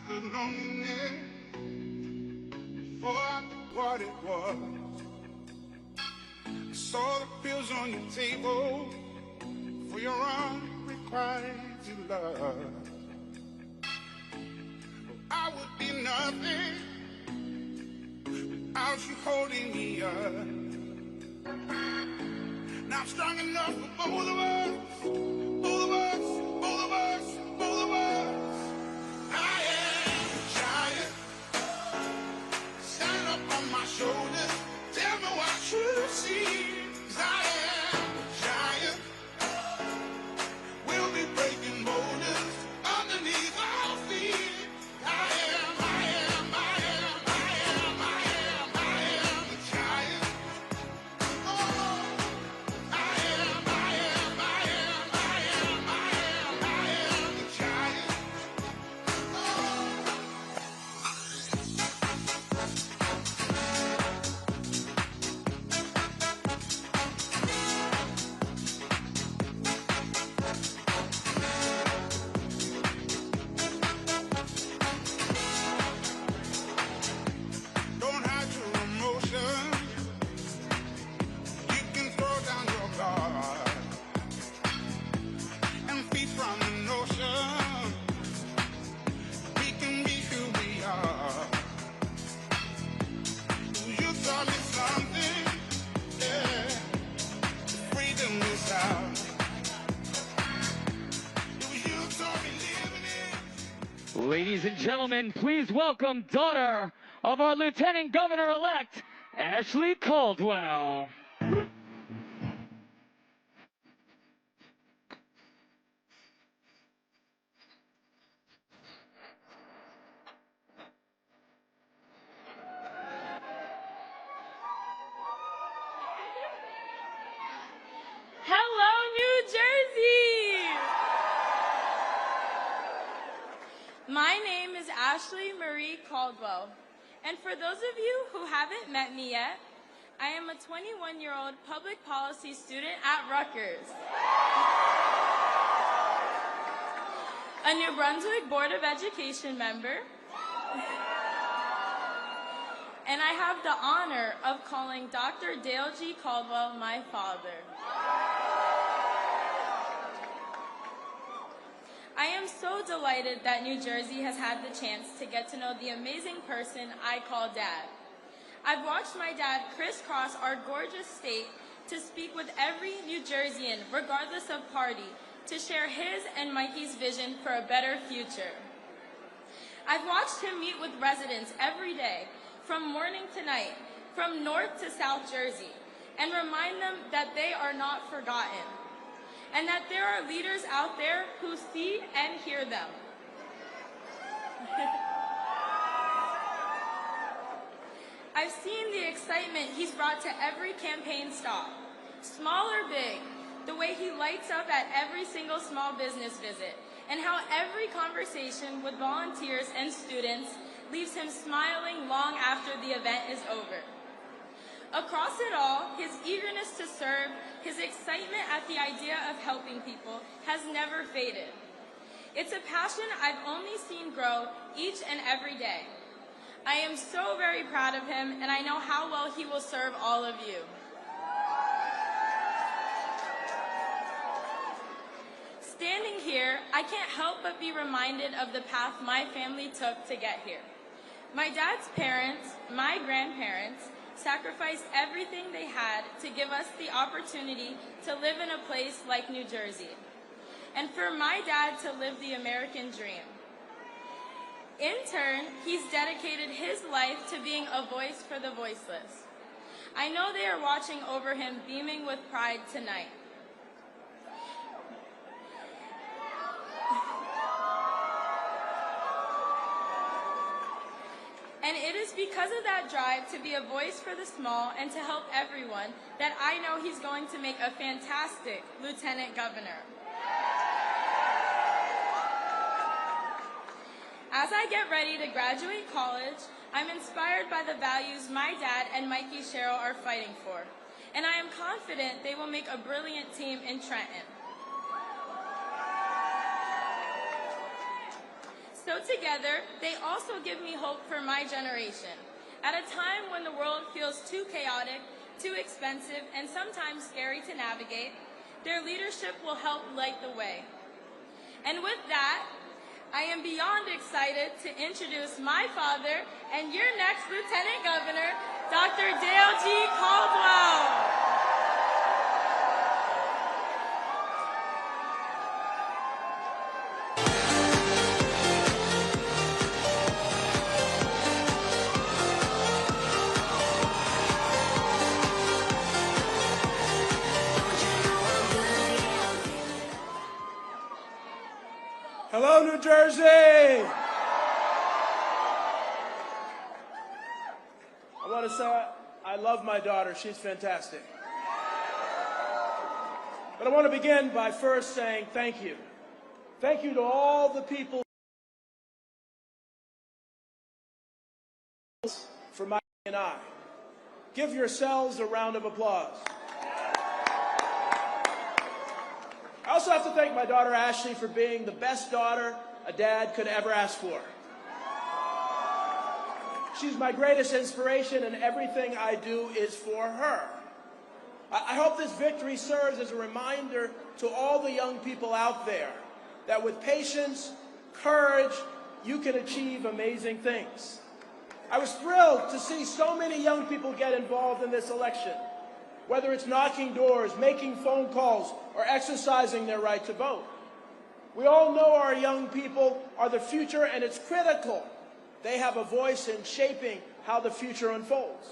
the loneliness for what it was. I saw the pills on your table for your unrequited love. I would be nothing without you holding me up. Now I'm strong enough for both of us, both of us, both of us, both of us. I am a giant. Stand up on my shoulders. Tell me what you see. 'Cause I am a giant. We'll be breaking boulders underneath our feet. I am a giant. Oh, I am a giant. Don't hide your emotions. You can throw down your guard and feed from the notion we can be who we are. You taught me something, yeah. Freedom is out. You taught me living it. Ladies and gentlemen, please welcome daughter of our Lieutenant Governor-elect, Ashley Caldwell. Hello, New Jersey! My name is Ashley Marie Caldwell, and for those of you who haven't met me yet, I am a 21-year-old public policy student at Rutgers, a New Brunswick Board of Education member, and I have the honor of calling Dr. Dale G. Caldwell my father. I am so delighted that New Jersey has had the chance to get to know the amazing person I call Dad. I've watched my dad crisscross our gorgeous state to speak with every New Jerseyan, regardless of party, to share his and Mikie's vision for a better future. I've watched him meet with residents every day, from morning to night, from North to South Jersey, and remind them that they are not forgotten, and that there are leaders out there who see and hear them. I've seen the excitement he's brought to every campaign stop, small or big, the way he lights up at every single small business visit, and how every conversation with volunteers and students leaves him smiling long after the event is over. Across it all, his eagerness to serve, his excitement at the idea of helping people has never faded. It's a passion I've only seen grow each and every day. I am so very proud of him, and I know how well he will serve all of you. Standing here, I can't help but be reminded of the path my family took to get here. My dad's parents, my grandparents, sacrificed everything they had to give us the opportunity to live in a place like New Jersey, and for my dad to live the American dream. In turn, he's dedicated his life to being a voice for the voiceless. I know they are watching over him, beaming with pride tonight. And it is because of that drive to be a voice for the small and to help everyone that I know he's going to make a fantastic lieutenant governor. As I get ready to graduate college, I'm inspired by the values my dad and Mikie Sherrill are fighting for, and I am confident they will make a brilliant team in Trenton. So together, they also give me hope for my generation. At a time when the world feels too chaotic, too expensive, and sometimes scary to navigate, their leadership will help light the way. And with that, I am beyond excited to introduce my father and your next Lieutenant Governor, Dr. Dale G. Caldwell. Hello, New Jersey! I want to say I love my daughter. She's fantastic. But I want to begin by first saying thank you. Thank you to all the people for Mikie and I. Give yourselves a round of applause. I also have to thank my daughter Ashley for being the best daughter a dad could ever ask for. She's my greatest inspiration, and everything I do is for her. I hope this victory serves as a reminder to all the young people out there that with patience, courage, you can achieve amazing things. I was thrilled to see so many young people get involved in this election. Whether it's knocking doors, making phone calls, or exercising their right to vote. We all know our young people are the future, and it's critical they have a voice in shaping how the future unfolds.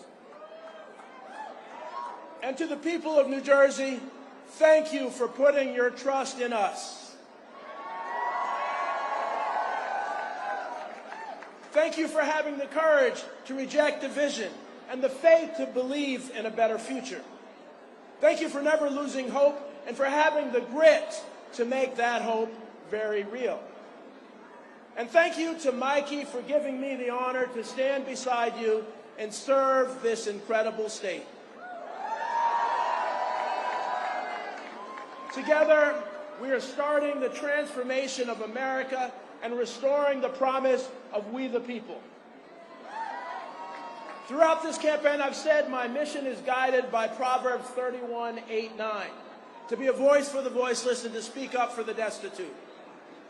And to the people of New Jersey, thank you for putting your trust in us. Thank you for having the courage to reject division and the faith to believe in a better future. Thank you for never losing hope and for having the grit to make that hope very real. And thank you to Mikie for giving me the honor to stand beside you and serve this incredible state. Together, we are starting the transformation of America and restoring the promise of we the people. Throughout this campaign, I've said my mission is guided by Proverbs 31:8-9, to be a voice for the voiceless and to speak up for the destitute.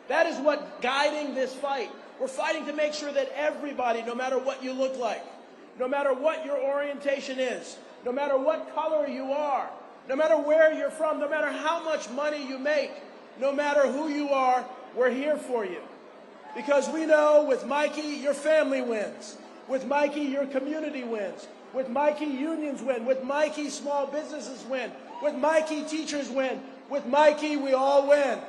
That is what's guiding this fight. We're fighting to make sure that everybody, no matter what you look like, no matter what your orientation is, no matter what color you are, no matter where you're from, no matter how much money you make, no matter who you are, we're here for you. Because we know with Mikie, your family wins. With Mikie, your community wins. With Mikie, unions win. With Mikie, small businesses win. With Mikie, teachers win. With Mikie, we all win.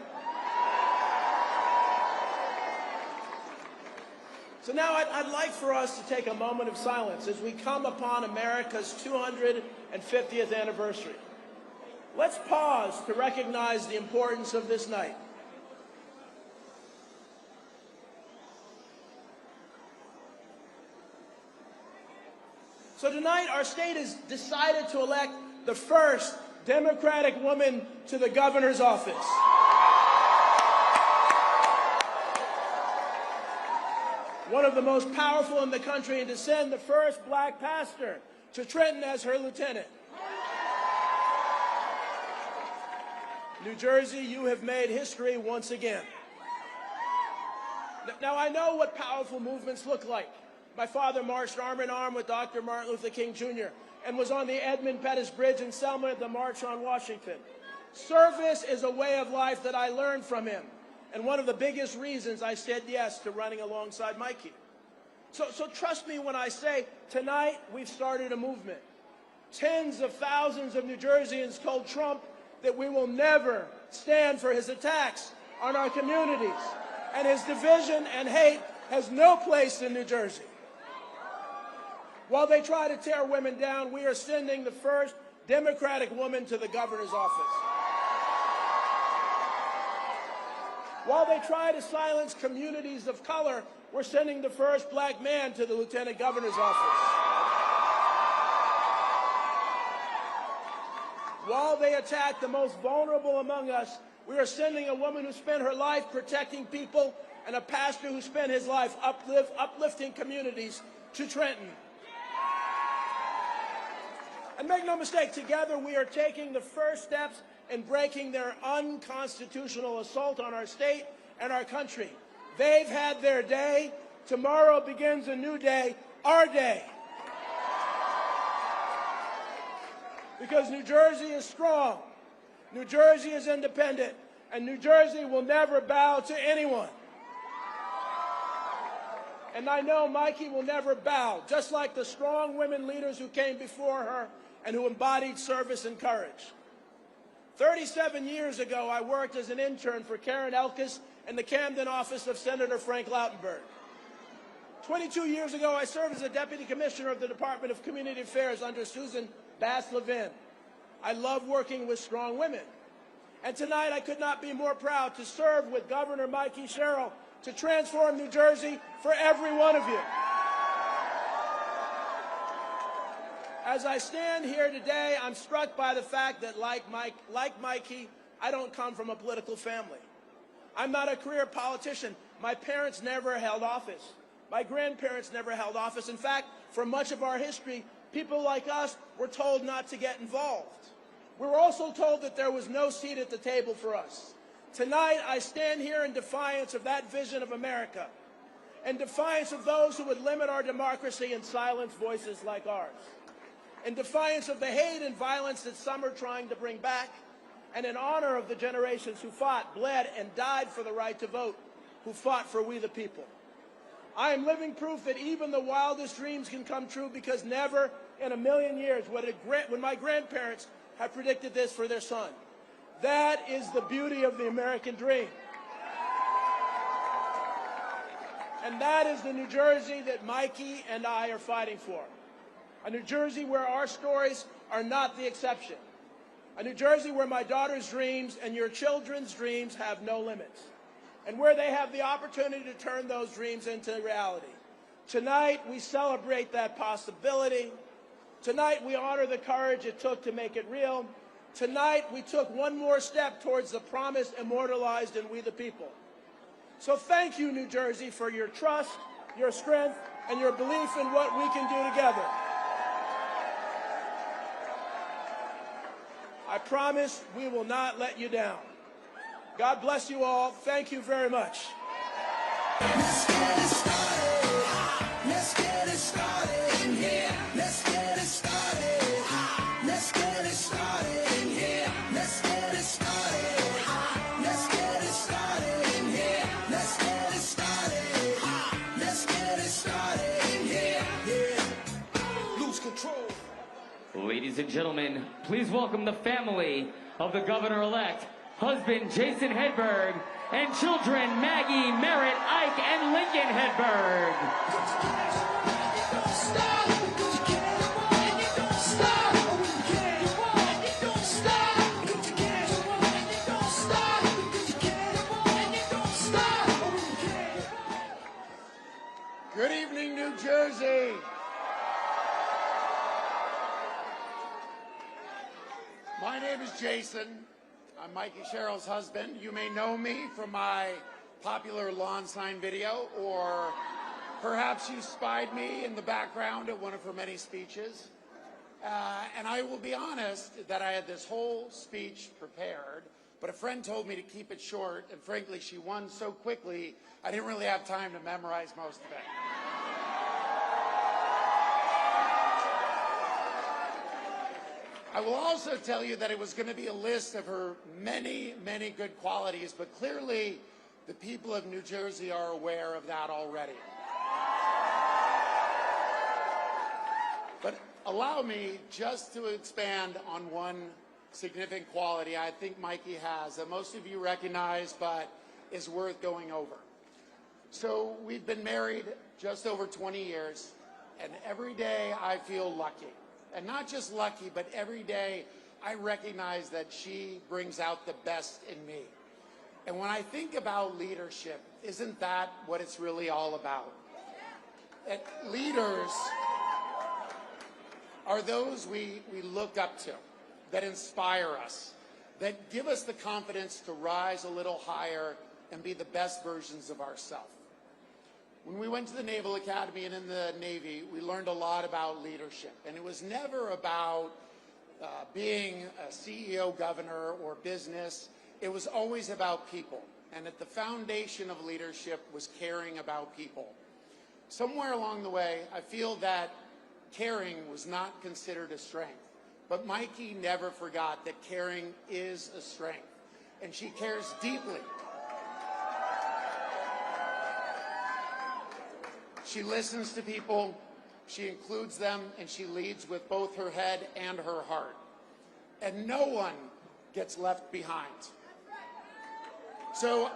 So now I'd like for us to take a moment of silence as we come upon America's 250th anniversary. Let's pause to recognize the importance of this night. So tonight, our state has decided to elect the first Democratic woman to the governor's office. One of the most powerful in the country, and to send the first black pastor to Trenton as her lieutenant. New Jersey, you have made history once again. Now, I know what powerful movements look like. My father marched arm in arm with Dr. Martin Luther King Jr. and was on the Edmund Pettus Bridge in Selma at the March on Washington. Service is a way of life that I learned from him, and one of the biggest reasons I said yes to running alongside Mikie. So trust me when I say tonight we've started a movement. Tens of thousands of New Jerseyans told Trump that we will never stand for his attacks on our communities, and his division and hate has no place in New Jersey. While they try to tear women down, we are sending the first Democratic woman to the governor's office. While they try to silence communities of color, we're sending the first black man to the lieutenant governor's office. While they attack the most vulnerable among us, we are sending a woman who spent her life protecting people and a pastor who spent his life uplifting communities, to Trenton. And make no mistake, together we are taking the first steps in breaking their unconstitutional assault on our state and our country. They've had their day. Tomorrow begins a new day, our day. Because New Jersey is strong, New Jersey is independent, and New Jersey will never bow to anyone. And I know Mikie will never bow, just like the strong women leaders who came before her and who embodied service and courage. 37 years ago, I worked as an intern for Karen Elkis in the Camden office of Senator Frank Lautenberg. 22 years ago, I served as a deputy commissioner of the Department of Community Affairs under Susan Bass-Levin. I love working with strong women. And tonight, I could not be more proud to serve with Governor Mikie Sherrill to transform New Jersey for every one of you. As I stand here today, I'm struck by the fact that, like Mikie, I don't come from a political family. I'm not a career politician. My parents never held office. My grandparents never held office. In fact, for much of our history, people like us were told not to get involved. We were also told that there was no seat at the table for us. Tonight, I stand here in defiance of that vision of America, in defiance of those who would limit our democracy and silence voices like ours, in defiance of the hate and violence that some are trying to bring back, and in honor of the generations who fought, bled, and died for the right to vote, who fought for we the people. I am living proof that even the wildest dreams can come true, because never in a million years would my grandparents have predicted this for their son. That is the beauty of the American dream. And that is the New Jersey that Mikie and I are fighting for. A New Jersey where our stories are not the exception. A New Jersey where my daughter's dreams and your children's dreams have no limits, and where they have the opportunity to turn those dreams into reality. Tonight, we celebrate that possibility. Tonight, we honor the courage it took to make it real. Tonight, we took one more step towards the promise immortalized in We the People. So thank you, New Jersey, for your trust, your strength, and your belief in what we can do together. I promise we will not let you down. God bless you all. Thank you very much. Let's get it started. Let's get it started in here. Let's get it started. Let's get it started in here. Let's get it started. Let's get it started in here. Let's get it started. Let's get it started in here. Yeah. Lose control. Ladies and gentlemen, please welcome the family of the governor-elect, husband Jason Hedberg, and children Maggie, Merritt, Ike, and Lincoln Hedberg. Good evening, New Jersey. My name is Jason. I'm Mikie Sherrill's husband. You may know me from my popular lawn sign video, or perhaps you spied me in the background at one of her many speeches. And I will be honest that I had this whole speech prepared, but a friend told me to keep it short, and frankly, she won so quickly, I didn't really have time to memorize most of it. I will also tell you that it was going to be a list of her many, many good qualities, but clearly the people of New Jersey are aware of that already. But allow me just to expand on one significant quality I think Mikie has that most of you recognize but is worth going over. So we've been married just over 20 years, and every day I feel lucky. And not just lucky, but every day I recognize that she brings out the best in me. And when I think about leadership, isn't that what it's really all about? That leaders are those we look up to, that inspire us, that give us the confidence to rise a little higher and be the best versions of ourselves. When we went to the Naval Academy and in the Navy, we learned a lot about leadership, and it was never about being a CEO, governor, or business. It was always about people, and at the foundation of leadership was caring about people. Somewhere along the way, I feel that caring was not considered a strength, but Mikie never forgot that caring is a strength, and she cares deeply. She listens to people, she includes them, and she leads with both her head and her heart. And no one gets left behind. So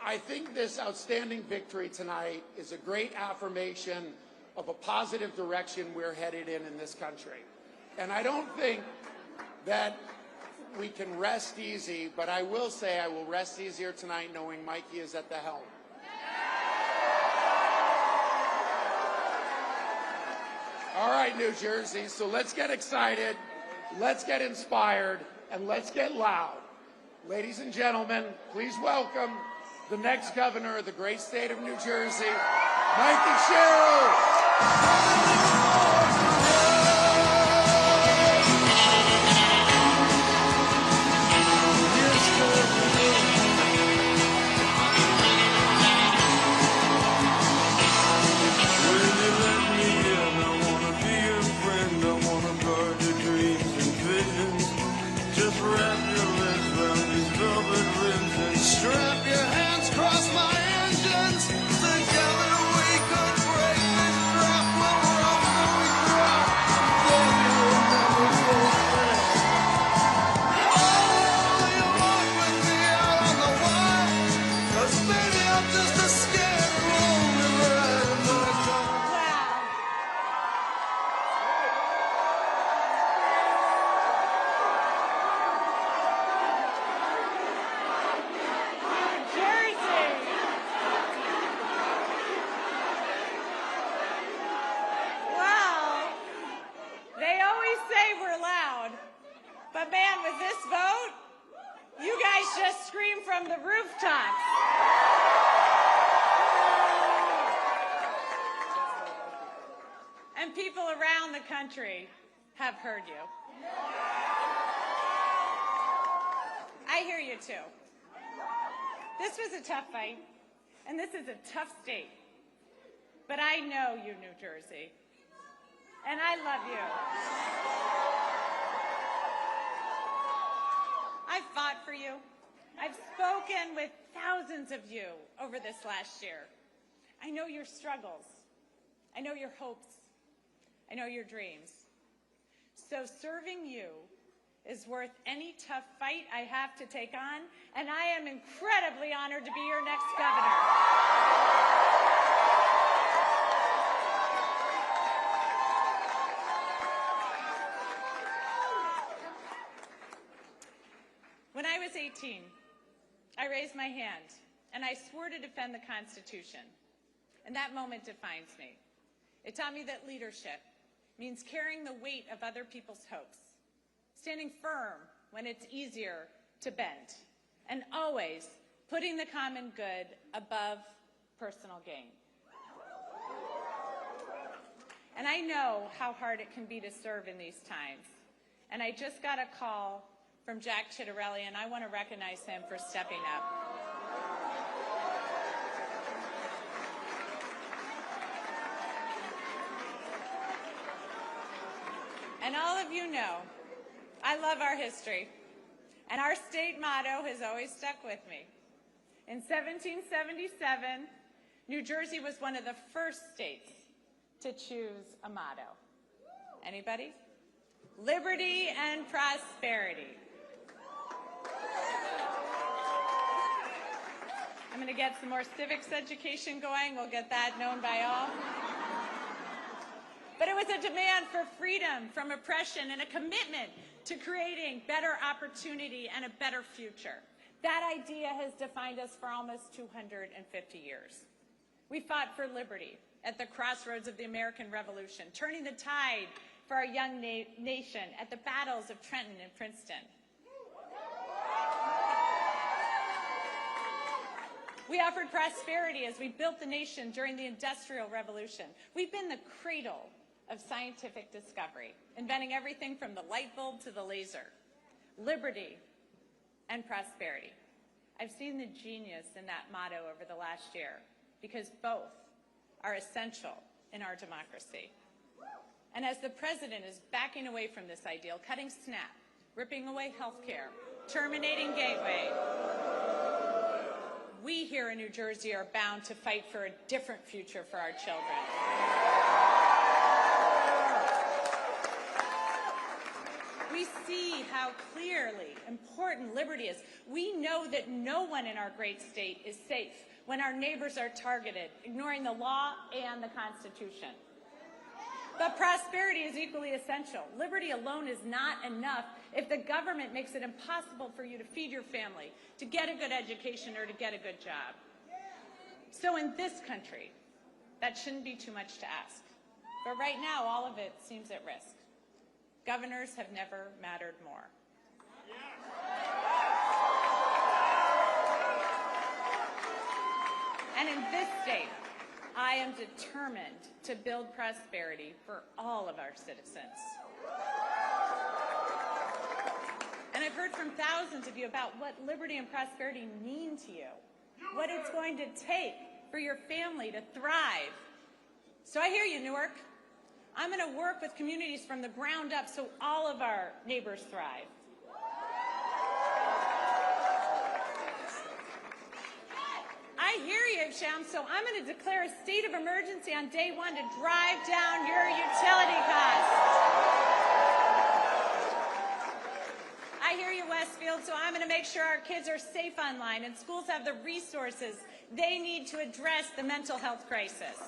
I think this outstanding victory tonight is a great affirmation of a positive direction we're headed in this country. And I don't think that we can rest easy, but I will say I will rest easier tonight knowing Mikie is at the helm. All right, New Jersey, so let's get excited, let's get inspired, and let's get loud. Ladies and gentlemen, please welcome the next governor of the great state of New Jersey, Mikie Sherrill. Strap your hands, cross my engines. Together we could break this trap. When we're off, then we drop. Then you'll never go back. Oh, you walk with me out on the wire. 'Cause baby, I'm just a scared lonely ride. But I come. But man, with this vote, you guys just scream from the rooftops. And people around the country have heard you. I hear you too. This was a tough fight, and this is a tough state. But I know you, New Jersey, and I love you. I've fought for you. I've spoken with thousands of you over this last year. I know your struggles. I know your hopes. I know your dreams. So serving you is worth any tough fight I have to take on, and I am incredibly honored to be your next governor. When I was 18, I raised my hand and I swore to defend the Constitution. And that moment defines me. It taught me that leadership means carrying the weight of other people's hopes, standing firm when it's easier to bend, and always putting the common good above personal gain. And I know how hard it can be to serve in these times. And I just got a call from Jack Ciattarelli, and I want to recognize him for stepping up. And all of you know, I love our history, and our state motto has always stuck with me. In 1777, New Jersey was one of the first states to choose a motto. Anybody? Liberty and prosperity. I'm going to get some more civics education going. We'll get that known by all. But it was a demand for freedom from oppression and a commitment to creating better opportunity and a better future. That idea has defined us for almost 250 years. We fought for liberty at the crossroads of the American Revolution, turning the tide for our young nation at the battles of Trenton and Princeton. We offered prosperity as we built the nation during the Industrial Revolution. We've been the cradle of scientific discovery, inventing everything from the light bulb to the laser. Liberty and prosperity. I've seen the genius in that motto over the last year because both are essential in our democracy. And as the president is backing away from this ideal, cutting SNAP, ripping away health care, terminating Gateway, we here in New Jersey are bound to fight for a different future for our children. We see how clearly important liberty is. We know that no one in our great state is safe when our neighbors are targeted, ignoring the law and the Constitution. But prosperity is equally essential. Liberty alone is not enough if the government makes it impossible for you to feed your family, to get a good education, or to get a good job. So in this country, that shouldn't be too much to ask. But right now, all of it seems at risk. Governors have never mattered more. And in this state, I am determined to build prosperity for all of our citizens. And I've heard from thousands of you about what liberty and prosperity mean to you, what it's going to take for your family to thrive. So I hear you, Newark. I'm going to work with communities from the ground up so all of our neighbors thrive. I hear you, Sham, so I'm going to declare a state of emergency on day one to drive down your utility costs. I hear you, Westfield, so I'm going to make sure our kids are safe online and schools have the resources they need to address the mental health crisis.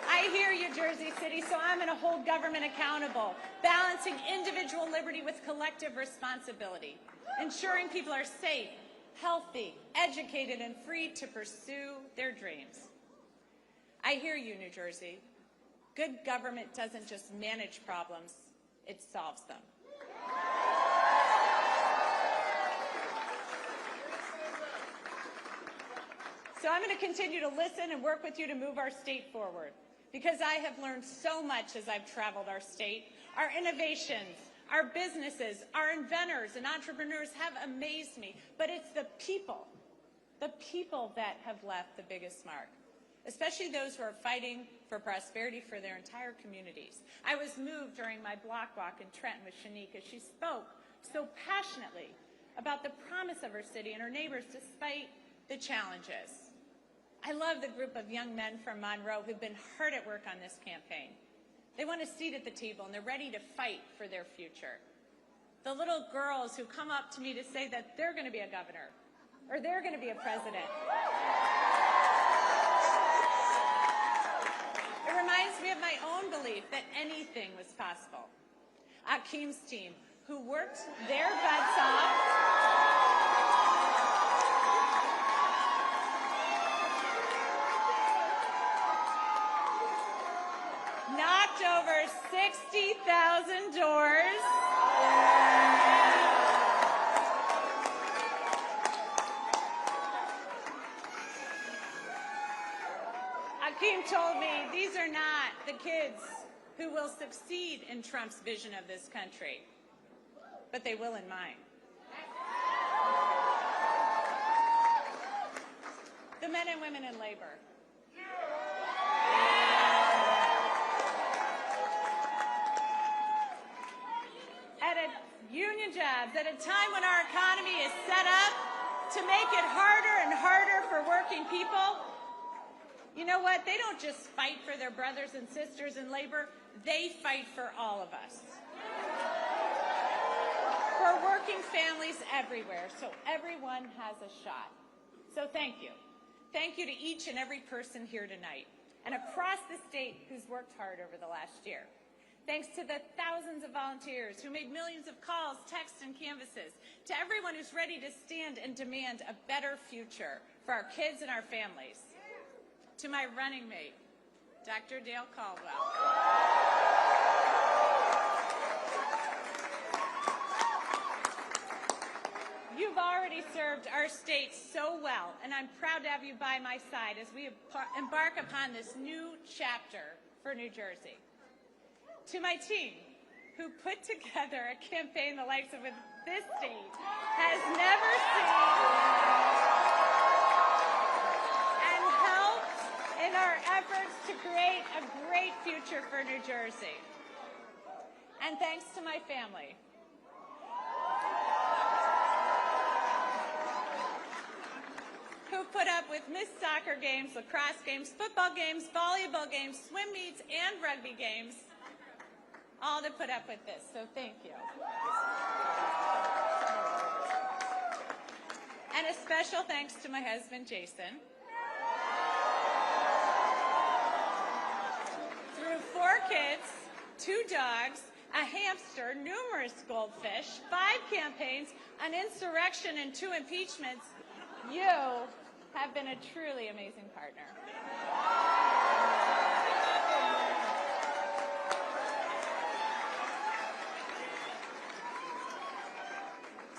I hear you, Jersey City, so I'm going to hold government accountable, balancing individual liberty with collective responsibility, ensuring people are safe, healthy, educated, and free to pursue their dreams. I hear you, New Jersey. Good government doesn't just manage problems, it solves them. So I'm going to continue to listen and work with you to move our state forward, because I have learned so much as I've traveled our state. Our innovations, our businesses, our inventors and entrepreneurs have amazed me, but it's the people that have left the biggest mark, especially those who are fighting for prosperity for their entire communities. I was moved during my block walk in Trenton with Shanique as she spoke so passionately about the promise of her city and her neighbors despite the challenges. I love the group of young men from Monroe who've been hard at work on this campaign. They want a seat at the table, and they're ready to fight for their future. The little girls who come up to me to say that they're going to be a governor or they're going to be a president. It reminds me of my own belief that anything was possible. Akeem's team, who worked their butts off, knocked over 60,000 doors. Akeem told me these are not the kids who will succeed in Trump's vision of this country, but they will in mine. The men and women in labor. Union jobs at a time when our economy is set up to make it harder and harder for working people. You know what? They don't just fight for their brothers and sisters in labor. They fight for all of us. For working families everywhere, so everyone has a shot. So thank you. Thank you to each and every person here tonight and across the state who's worked hard over the last year. Thanks to the thousands of volunteers who made millions of calls, texts, and canvases, to everyone who's ready to stand and demand a better future for our kids and our families. To my running mate, Dr. Dale Caldwell. You've already already served our state so well, and I'm proud to have you by my side as we embark upon this new chapter for New Jersey. To my team, who put together a campaign the likes of this state has never seen, and helped in our efforts to create a great future for New Jersey. And thanks to my family, who put up with missed soccer games, lacrosse games, football games, volleyball games, swim meets, and rugby games, all to put up with this, so thank you. And a special thanks to my husband, Jason. Through 4 kids, 2 dogs, a hamster, numerous goldfish, 5 campaigns, an insurrection, and 2 impeachments, you have been a truly amazing partner.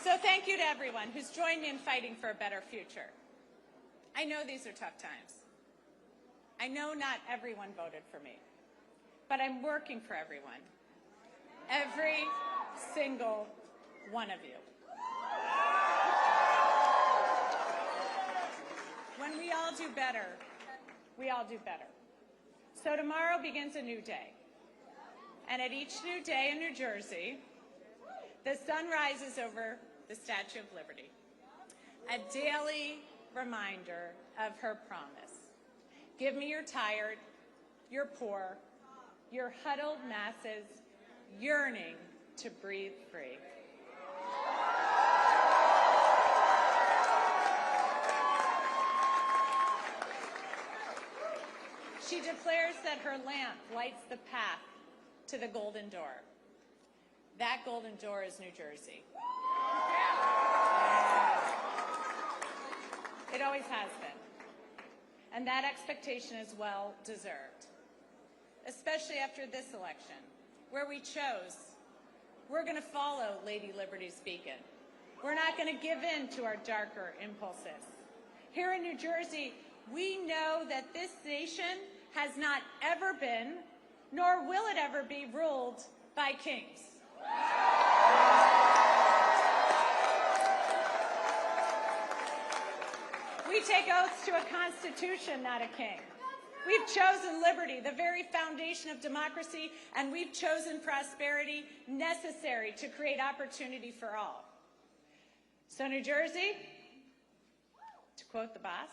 So thank you to everyone who's joined me in fighting for a better future. I know these are tough times. I know not everyone voted for me, but I'm working for everyone. Every single one of you. When we all do better, we all do better. So tomorrow begins a new day. And at each new day in New Jersey, the sun rises over the Statue of Liberty, a daily reminder of her promise. Give me your tired, your poor, your huddled masses yearning to breathe free. She declares that her lamp lights the path to the golden door. That golden door is New Jersey. It always has been. And that expectation is well deserved, especially after this election, where we chose, we're going to follow Lady Liberty's beacon. We're not going to give in to our darker impulses. Here in New Jersey, we know that this nation has not ever been, nor will it ever be, ruled by kings. We take oaths to a constitution, not a king. We've chosen liberty, the very foundation of democracy, and we've chosen prosperity necessary to create opportunity for all. So New Jersey, to quote the boss,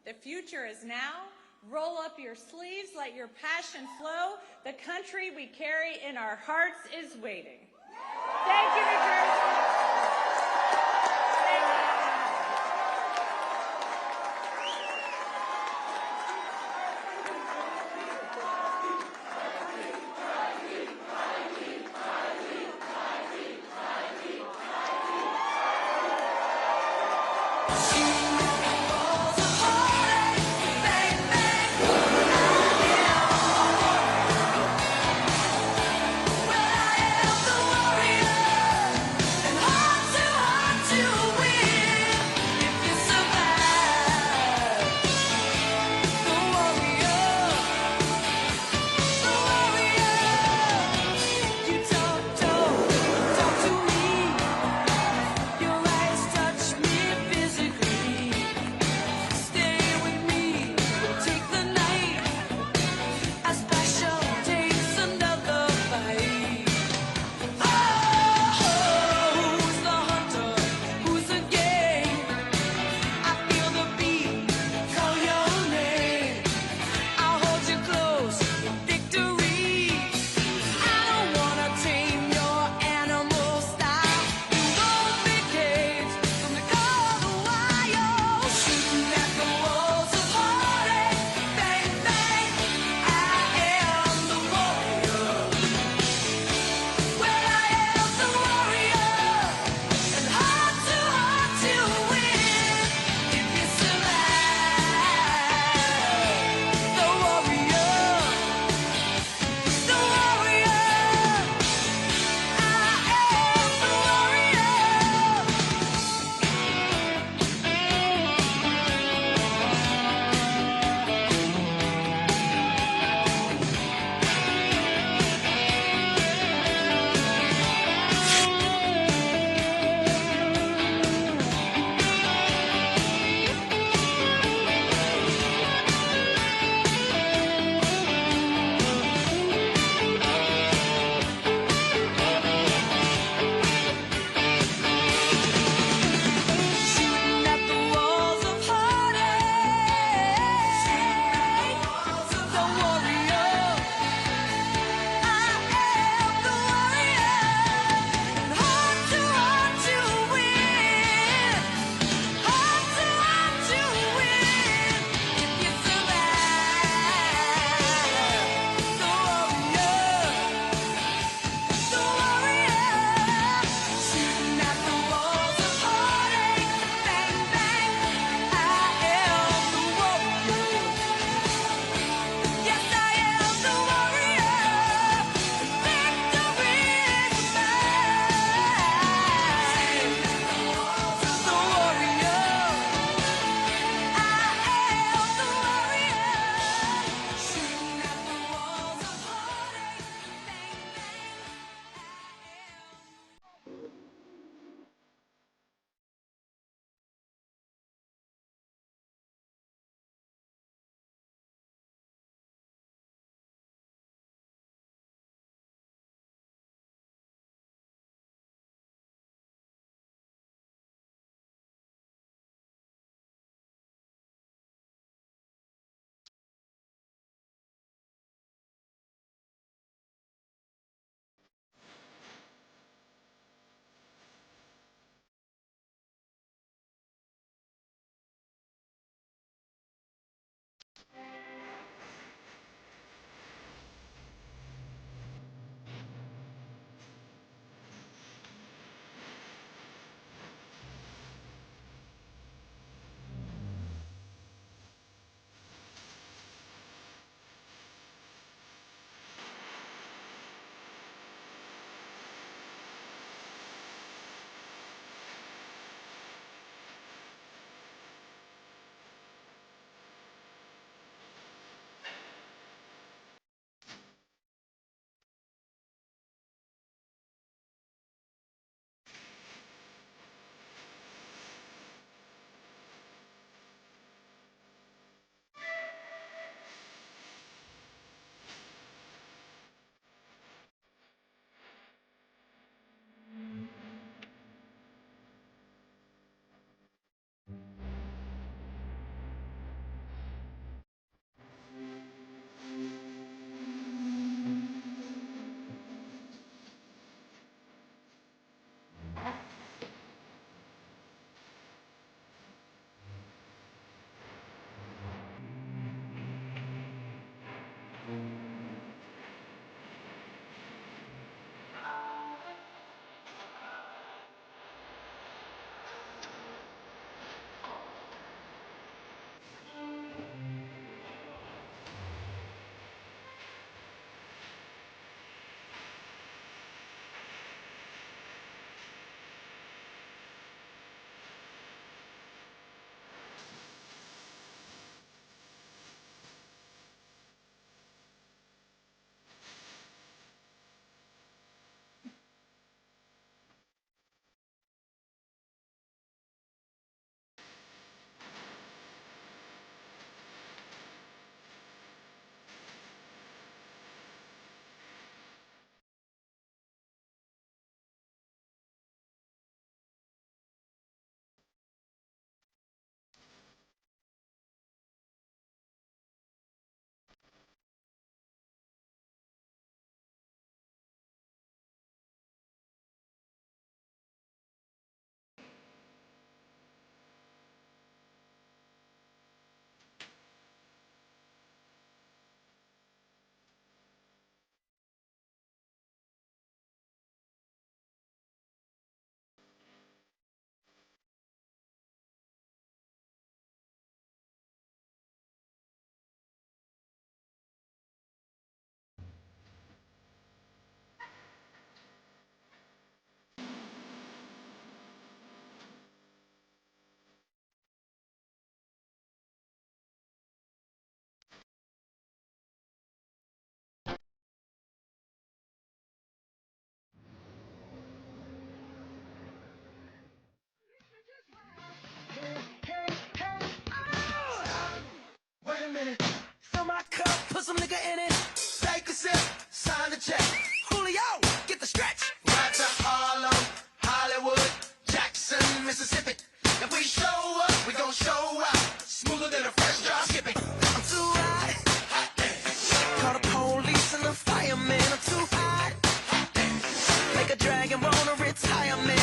the future is now. Roll up your sleeves, let your passion flow. The country we carry in our hearts is waiting. Thank you, New Jersey. And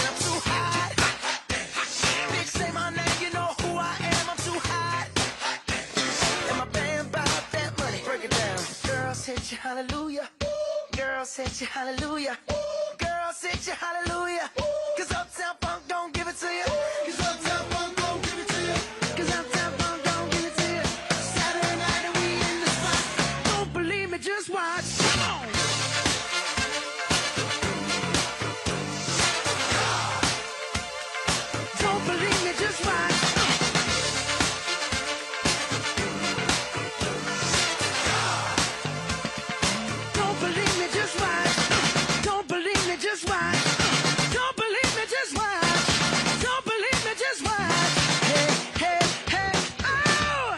I'm too hot. Bitch, say my name, you know who I am. I'm too hot. And my band bought that money. Break it down. Girls hit you, hallelujah. Girls hit you, hallelujah. Girls hit you, hallelujah. Cause Uptown Funk don't give it to you. Cause Uptown Funk don't give it to you. Cause Uptown Funk don't give it to you. Saturday night and we in the spot. Don't believe me, just watch. Come on. Don't believe me, just watch. Don't believe me, just watch. Don't believe me, just watch. Don't believe me, just watch. Don't believe me, just watch. Hey, hey, hey, oh!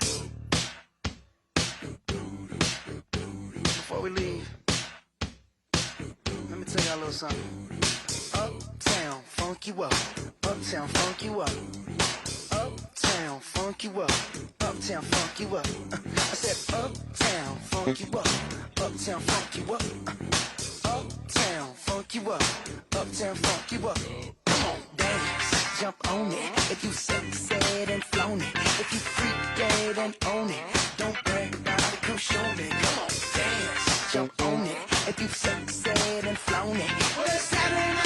Before we leave, let me tell y'all a little something. Uptown, funk you up. Uptown, funk you up. Uptown, funk you up. Uptown, funk you up. I said uptown, funk you up. Uptown, funk you up. Uptown, funk you up. Uptown, funk you up. Come on, dance, jump on it. If you sexed and flown it. If you freak dead and own it. Don't brag about it, come show me. Come on, dance, jump on it. If you sexed and flown it. Well, it's Saturday night.